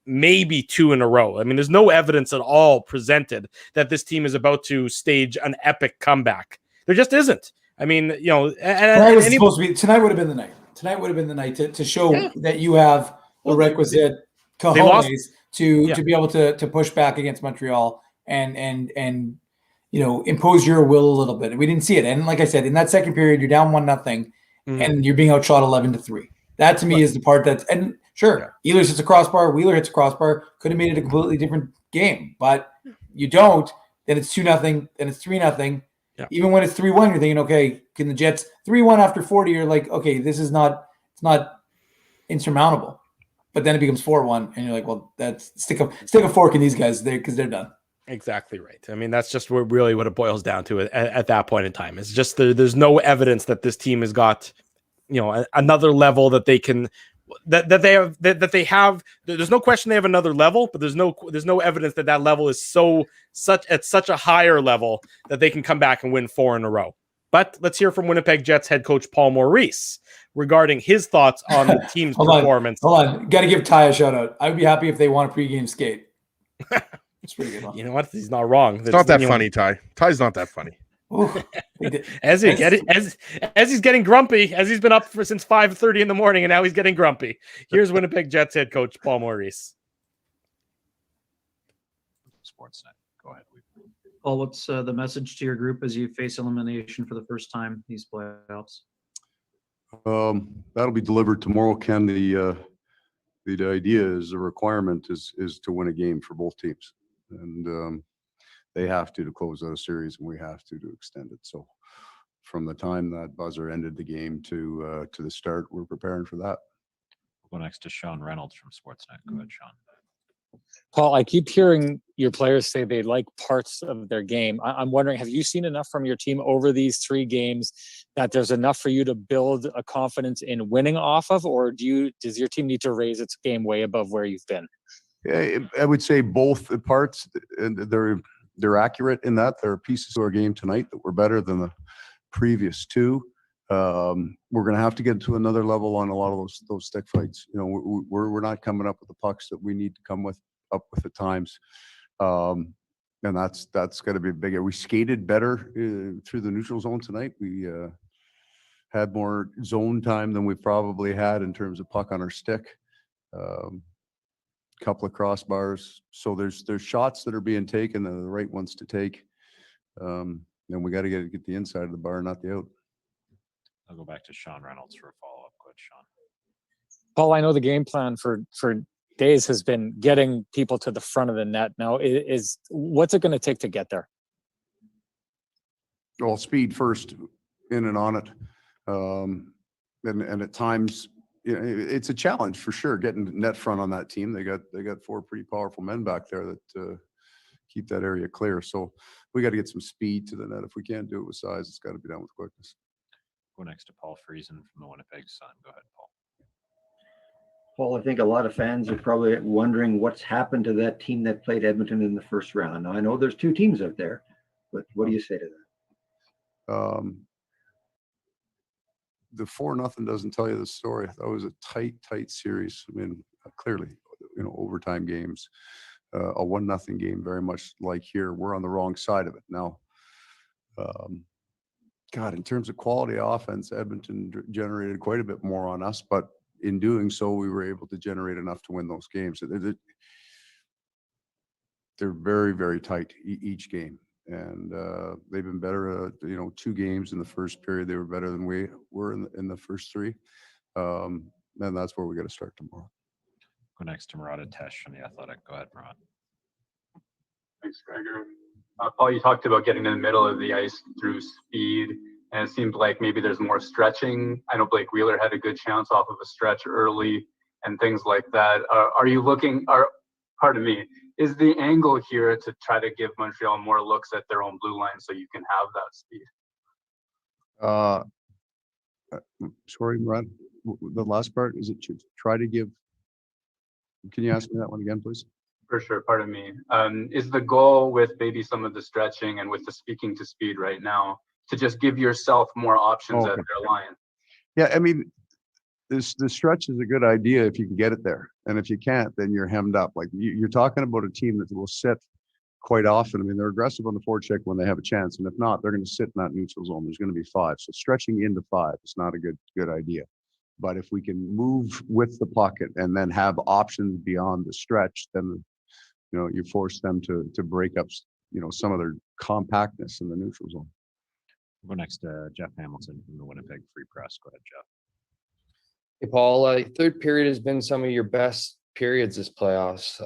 maybe 2 in a row. I mean, there's no evidence at all presented that this team is about to stage an epic comeback. There just isn't. I mean, tonight would have been the night. Tonight would have been the night to show that you have the requisite cojones to be able to push back against Montreal and impose your will a little bit. We didn't see it. And like I said, in that second period, you're down 1-0 and you're being outshot 11-3. That to me is the part and sure, Ehlers hits a crossbar, Wheeler hits a crossbar, could have made it a completely different game, but you don't, then it's 2-0, then it's 3-0. Yeah. Even when it's 3-1, you're thinking, okay, can the Jets 3-1 after 40? You're like, okay, it's not insurmountable. But then it becomes 4-1, and you're like, well, that's stick a fork in these guys because they're done. Exactly right. I mean, that's just what it boils down to at that point in time. It's just there's no evidence that this team has got, another level that they can. That they have. There's no question they have another level, but there's no evidence that level is at such a higher level that they can come back and win 4 in a row. But let's hear from Winnipeg Jets head coach Paul Maurice regarding his thoughts on the team's performance. Hold on, got to give Ty a shout out. I would be happy if they won a pregame skate. It's pretty good. You know what? He's not wrong. It's not that funny, Ty. Ty's not that funny. As he's getting grumpy, as he's been up since 5:30 in the morning, and now he's getting grumpy. Here's Winnipeg Jets head coach Paul Maurice. Sportsnet, go ahead. Paul, what's the message to your group as you face elimination for the first time these playoffs? That'll be delivered tomorrow, Ken. The idea is the requirement is to win a game for both teams, and they have to close out a series, and we have to extend it. So from the time that buzzer ended the game to the start, we're preparing for that. We'll go next to Sean Reynolds from Sportsnet. Go ahead, Sean. Paul, I keep hearing your players say they like parts of their game. I'm wondering, have you seen enough from your team over these 3 games that there's enough for you to build a confidence in winning off of, or does your team need to raise its game way above where you've been? Yeah, I would say both parts, and they're accurate in that there are pieces to our game tonight that were better than the previous 2. We're going to have to get to another level on a lot of those stick fights. We're not coming up with the pucks that we need to come up with at times, and that's got to be bigger. We skated better through the neutral zone tonight. We had more zone time than we probably had in terms of puck on our stick. Couple of crossbars. So there's shots that are being taken that are the right ones to take. And we got to get the inside of the bar, not the out. I'll go back to Sean Reynolds for a follow-up. Go ahead, Sean. Paul, I know the game plan for days has been getting people to the front of the net. Now, what's it going to take to get there? Well, speed first, in and on it. And at times, it's a challenge for sure getting net front on that team. They got 4 pretty powerful men back there that keep that area clear. So we got to get some speed to the net. If we can't do it with size, it's got to be done with quickness. Go next to Paul Friesen from the Winnipeg Sun. Go ahead, Paul. Paul, I think a lot of fans are probably wondering what's happened to that team that played Edmonton in the first round. Now, I know there's 2 teams out there, but what do you say to that? The 4-0 doesn't tell you the story. That was a tight series. I mean, clearly, overtime games. a 1-0 game, very much like here. We're on the wrong side of it now. God, in terms of quality offense, Edmonton generated quite a bit more on us, but in doing so, we were able to generate enough to win those games. They're very, very tight each game, and they've been better. 2 games in the first period, they were better than we were in the first 3, and that's where we got to start tomorrow. Go next to Murat Atesh from The Athletic. Go ahead, Murat. Thanks, Gregor. Paul, you talked about getting in the middle of the ice through speed, and it seemed like maybe there's more stretching. I know Blake Wheeler had a good chance off of a stretch early and things like that. Are you looking, pardon me, is the angle here to try to give Montreal more looks at their own blue line so you can have that speed? Sorry, Murat, the last part, is it to try to give, can you ask me that one again, please? For sure, pardon me. Is the goal with maybe some of the stretching and with the speaking to speed right now to just give yourself more options at their line? Yeah, I mean, the stretch is a good idea if you can get it there. And if you can't, then you're hemmed up. Like you're talking about a team that will sit quite often. I mean, they're aggressive on the forecheck when they have a chance. And if not, they're going to sit in that neutral zone. There's going to be 5. So stretching into 5 is not a good idea. But if we can move with the pocket and then have options beyond the stretch, then you force them to break up, some of their compactness in the neutral zone. We'll go next to Jeff Hamilton from the Winnipeg Free Press. Go ahead, Jeff. Hey, Paul, third period has been some of your best periods this playoffs.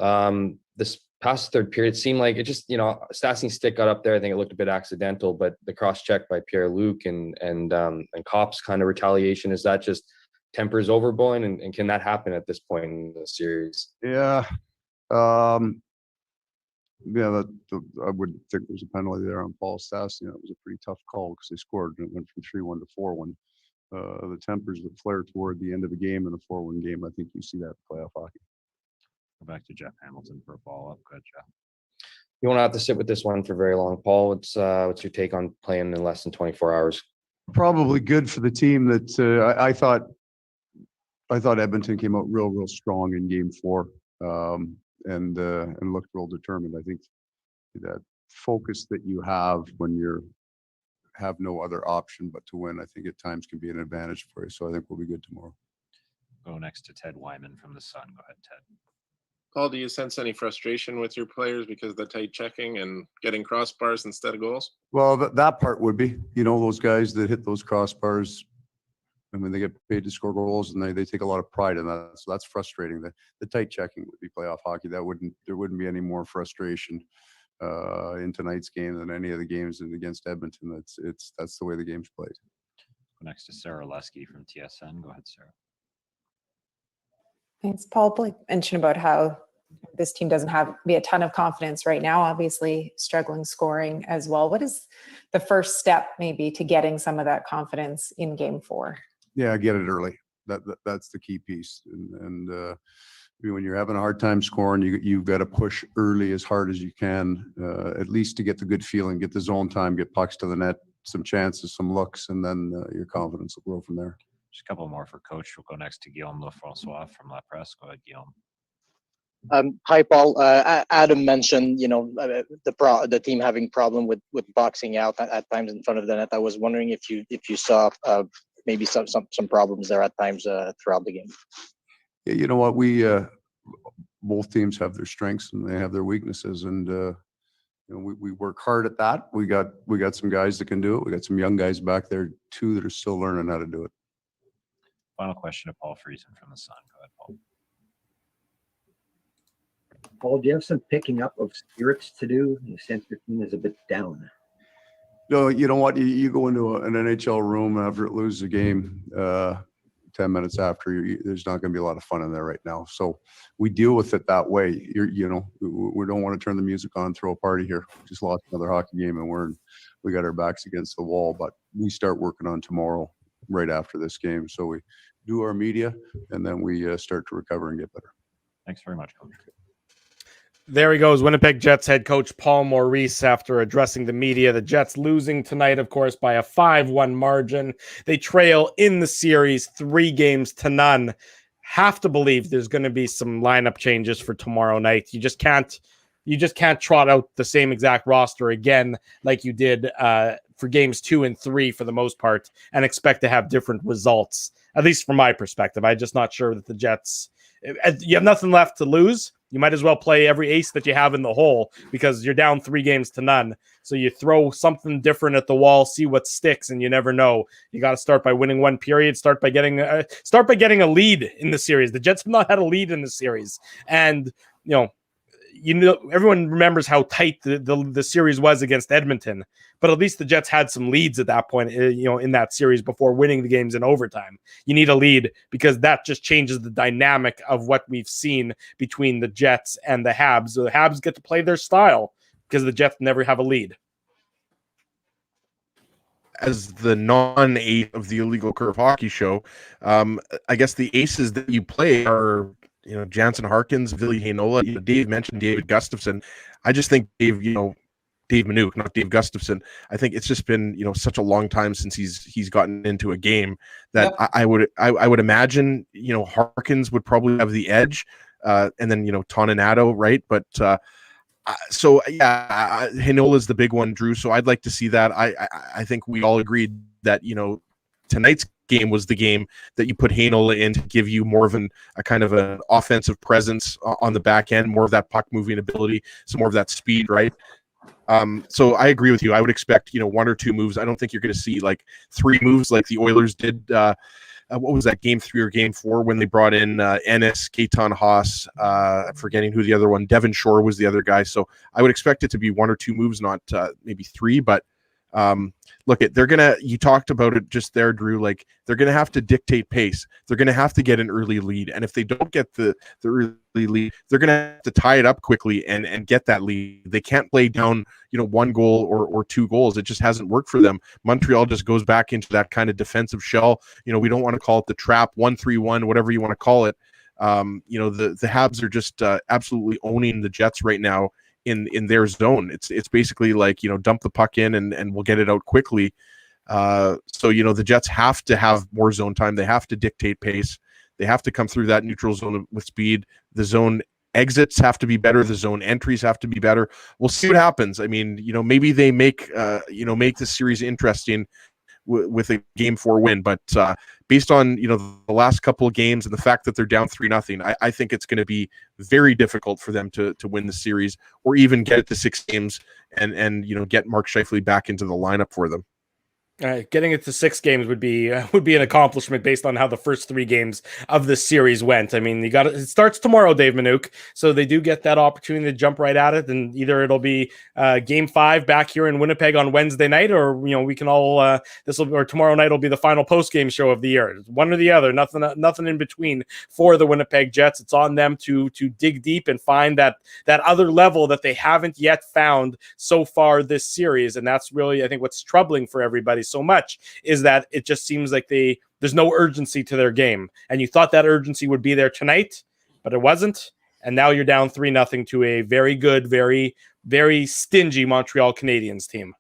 This past third period seemed like it just, Stastny's stick got up there. I think it looked a bit accidental, but the cross check by Pierre-Luc and Kopp's kind of retaliation, is that just tempers overblowing? And can that happen at this point in the series? Yeah. I would think there's a penalty there on Paul Stastny. It was a pretty tough call because they scored and it went from 3-1 to 4-1. The tempers that flare toward the end of the game in a 4-1 game, I think you see that in playoff hockey. Go back to Jeff Hamilton for a follow-up. Go ahead, Jeff. You won't have to sit with this one for very long, Paul. What's your take on playing in less than 24 hours? Probably good for the team. That I thought Edmonton came out real strong in Game 4. And looked real determined. I think that focus that you have when you have no other option but to win, I think at times can be an advantage for you. So I think we'll be good tomorrow. Go next to Ted Wyman from The Sun. Go ahead, Ted. Paul, do you sense any frustration with your players because of the tight checking and getting crossbars instead of goals? Well, that part would be, those guys that hit those crossbars, I mean, they get paid to score goals, and they take a lot of pride in that. So that's frustrating. The tight checking would be playoff hockey. There wouldn't be any more frustration in tonight's game than any of the games against Edmonton. That's the way the game's played. Go next to Sarah Lesky from TSN. Go ahead, Sarah. Thanks, Paul. Blake mentioned about how this team doesn't have a ton of confidence right now. Obviously, struggling scoring as well. What is the first step maybe to getting some of that confidence in Game 4? Yeah, get it early. That's the key piece. And when you're having a hard time scoring, you've got to push early as hard as you can, at least to get the good feeling, get the zone time, get pucks to the net, some chances, some looks, and then your confidence will grow from there. Just a couple more for Coach. We'll go next to Guillaume Lefrançois from La Presse. Go ahead, Guillaume. Hi, Paul. Adam mentioned, the team having problem with boxing out at times in front of the net. I was wondering if you saw maybe some problems there at times throughout the game. Yeah, you know what? We both teams have their strengths and they have their weaknesses, and we work hard at that. We got some guys that can do it. We got some young guys back there too that are still learning how to do it. Final question to Paul Friesen from The Sun. Go ahead, Paul. Paul, do you have some picking up of spirits to do? You sense your team is a bit down. No, you know what? You go into an NHL room after it loses a game, 10 minutes after, there's not going to be a lot of fun in there right now. So we deal with it that way. We don't want to turn the music on, throw a party here. Just lost another hockey game, and we got our backs against the wall. But we start working on tomorrow right after this game. So we do our media, and then we start to recover and get better. Thanks very much, Coach. There he goes, Winnipeg Jets head coach Paul Maurice after addressing the media. The Jets losing tonight, of course, by a 5-1 margin. They trail in the series 3-0. Have to believe there's going to be some lineup changes for tomorrow night. You just can't You just can't trot out the same exact roster again like you did for games 2 and 3 for the most part and expect to have different results, at least from my perspective. I'm just not sure that the Jets, you have nothing left to lose. You might as well play every ace that you have in the hole because you're down 3-0. So you throw something different at the wall, see what sticks, and you never know. You got to start by winning one period. Start by getting a lead in the series. The Jets have not had a lead in the series, and everyone remembers how tight the series was against Edmonton, but at least the Jets had some leads at that point, in that series before winning the games in overtime. You need a lead because that just changes the dynamic of what we've seen between the Jets and the Habs. So the Habs get to play their style because the Jets never have a lead. As the non-ace of the Illegal Curve Hockey Show, I guess the aces that you play are Jansen Harkins, Ville Heinola. Dave mentioned David Gustafsson. I just think Dave Minuk, not Dave Gustafsson. I think it's just been such a long time since he's gotten into a game that I would imagine Harkins would probably have the edge, and then Toninato, right? But Heinola is the big one, Drew. So I'd like to see that. I think we all agreed that tonight's game was the game that you put Heinola in to give you more of a kind of an offensive presence on the back end, more of that puck moving ability, some more of that speed, right? So I agree with you. I would expect 1 or 2 moves. I don't think you're going to see like 3 moves like the Oilers did. What was that, game 3 or game 4 when they brought in Ennis, Keaton Haas, forgetting who the other one, Devon Shore was the other guy. So I would expect it to be 1 or 2 moves, not maybe 3, but look, you talked about it just there, Drew, like they're going to have to dictate pace. They're going to have to get an early lead. And if they don't get the early lead, they're going to have to tie it up quickly and get that lead. They can't play down, 1 goal or 2 goals. It just hasn't worked for them. Montreal just goes back into that kind of defensive shell. We don't want to call it the trap, 1-3-1, whatever you want to call it. The Habs are just absolutely owning the Jets right now in their zone. It's basically like, dump the puck in and we'll get it out quickly. So the Jets have to have more zone time. They have to dictate pace. They have to come through that neutral zone with speed. The zone exits have to be better. The zone entries have to be better. We'll see what happens. I mean, maybe they make the series interesting with a game 4 win, but based on the last couple of games and the fact that they're down 3-0, I think it's going to be very difficult for them to win the series or even get it to 6 games and get Mark Scheifele back into the lineup for them. Getting it to 6 games would be an accomplishment based on how the first 3 games of the series went. I mean, it starts tomorrow, Dave Minuk, so they do get that opportunity to jump right at it, and either it'll be game 5 back here in Winnipeg on Wednesday night, or we can all or tomorrow night will be the final post game show of the year. One or the other, nothing in between for the Winnipeg Jets. It's on them to dig deep and find that other level that they haven't yet found so far this series, and that's really, I think, what's troubling for everybody so much is that it just seems like there's no urgency to their game, and you thought that urgency would be there tonight, but it wasn't, and now you're down 3-0 to a very good, very, very stingy Montreal Canadiens team.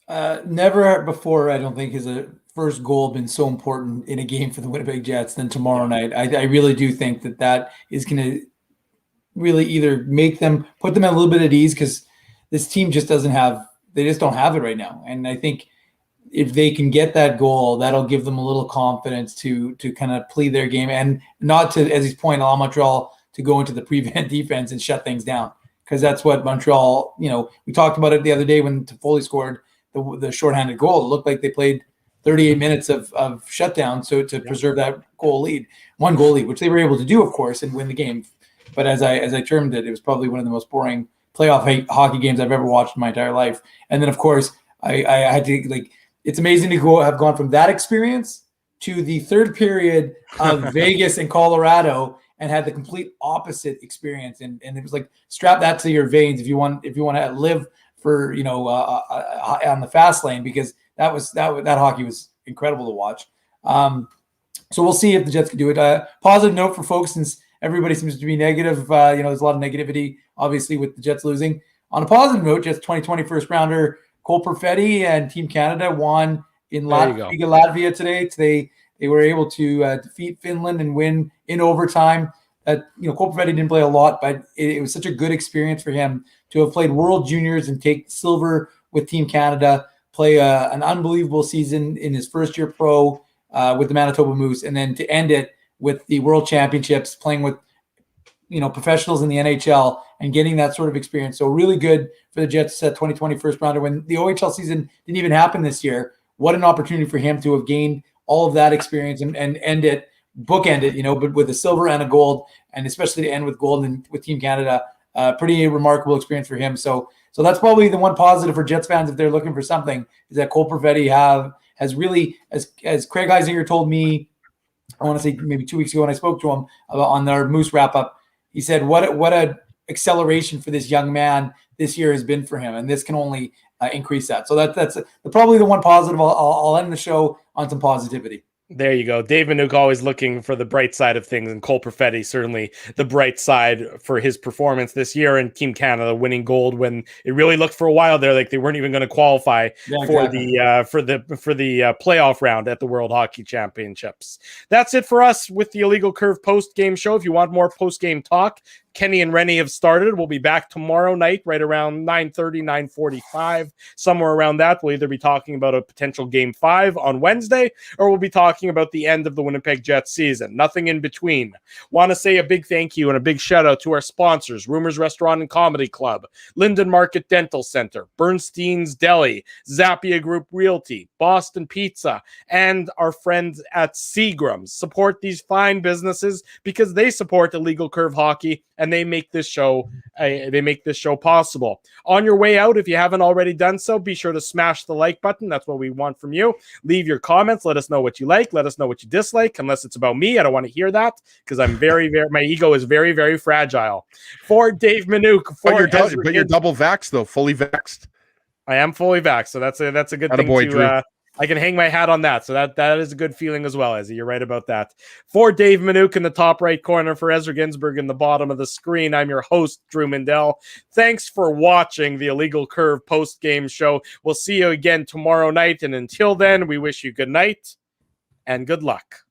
Never before, I don't think, has a first goal been so important in a game for the Winnipeg Jets than tomorrow night. I really do think that is going to really either put them a little bit at ease, because this team just don't have it right now, and I think if they can get that goal, that'll give them a little confidence to kind of play their game and not to, as he's pointing, allow Montreal to go into the prevent defense and shut things down. Because that's what Montreal, we talked about it the other day when Toffoli scored the shorthanded goal. It looked like they played 38 minutes of shutdown to preserve that 1 goal lead, which they were able to do, of course, and win the game. But as I termed it, it was probably one of the most boring playoff hockey games I've ever watched in my entire life. And then, of course, I had to it's amazing to have gone from that experience to the third period of Vegas and Colorado and had the complete opposite experience. And it was like, strap that to your veins if you want to live for, on the fast lane, because that hockey was incredible to watch. So we'll see if the Jets can do it. Positive note for folks, since everybody seems to be negative. There's a lot of negativity, obviously, with the Jets losing. On a positive note, Jets 2020 first rounder Cole Perfetti and Team Canada won in Latvia today. They were able to defeat Finland and win in overtime. that, Cole Perfetti didn't play a lot, but it was such a good experience for him to have played World Juniors and take silver with Team Canada, play an unbelievable season in his first year pro with the Manitoba Moose, and then to end it with the World Championships, playing with professionals in the NHL and getting that sort of experience. So really good for the Jets 2020 first rounder when the OHL season didn't even happen this year. What an opportunity for him to have gained all of that experience and end it, bookend it, but with a silver and a gold, and especially to end with gold and with Team Canada. Pretty remarkable experience for him. So that's probably the one positive for Jets fans if they're looking for something, is that Cole Perfetti has really, as Craig Eisinger told me, I want to say maybe 2 weeks ago when I spoke to him on their Moose wrap up, he said what a acceleration for this young man this year has been for him, and this can only increase that. So that's probably the one positive. I'll end the show on some positivity. There you go. Dave Minuk always looking for the bright side of things, and Cole Perfetti certainly the bright side for his performance this year, and Team Canada winning gold when it really looked for a while there like they weren't even going to qualify for the playoff round at the World Hockey Championships. That's it for us with the Illegal Curve post-game show. If you want more post-game talk, Kenny and Rennie have started. We'll be back tomorrow night right around 9:30, 9:45, somewhere around that. We'll either be talking about a potential Game 5 on Wednesday, or we'll be talking about the end of the Winnipeg Jets season. Nothing in between. Want to say a big thank you and a big shout out to our sponsors, Rumors Restaurant and Comedy Club, Linden Market Dental Center, Bernstein's Deli, Zappia Group Realty, Boston Pizza, and our friends at Seagram's. Support these fine businesses because they support Illegal Curve Hockey, and they make this show possible. On your way out, if you haven't already done so, be sure to smash the like button. That's what we want from you. Leave your comments. Let us know what you like. Let us know what you dislike. Unless it's about me, I don't want to hear that because I'm my ego is very, very fragile. For Dave Minuk, but you're double vaxxed though, fully vaxxed. I am fully vaxxed, so that's a good thing to. I can hang my hat on that. So that is a good feeling as well, Ezzy. You're right about that. For Dave Minuk in the top right corner, for Ezra Ginsburg in the bottom of the screen, I'm your host, Drew Mindell. Thanks for watching the Illegal Curve post-game show. We'll see you again tomorrow night. And until then, we wish you good night and good luck.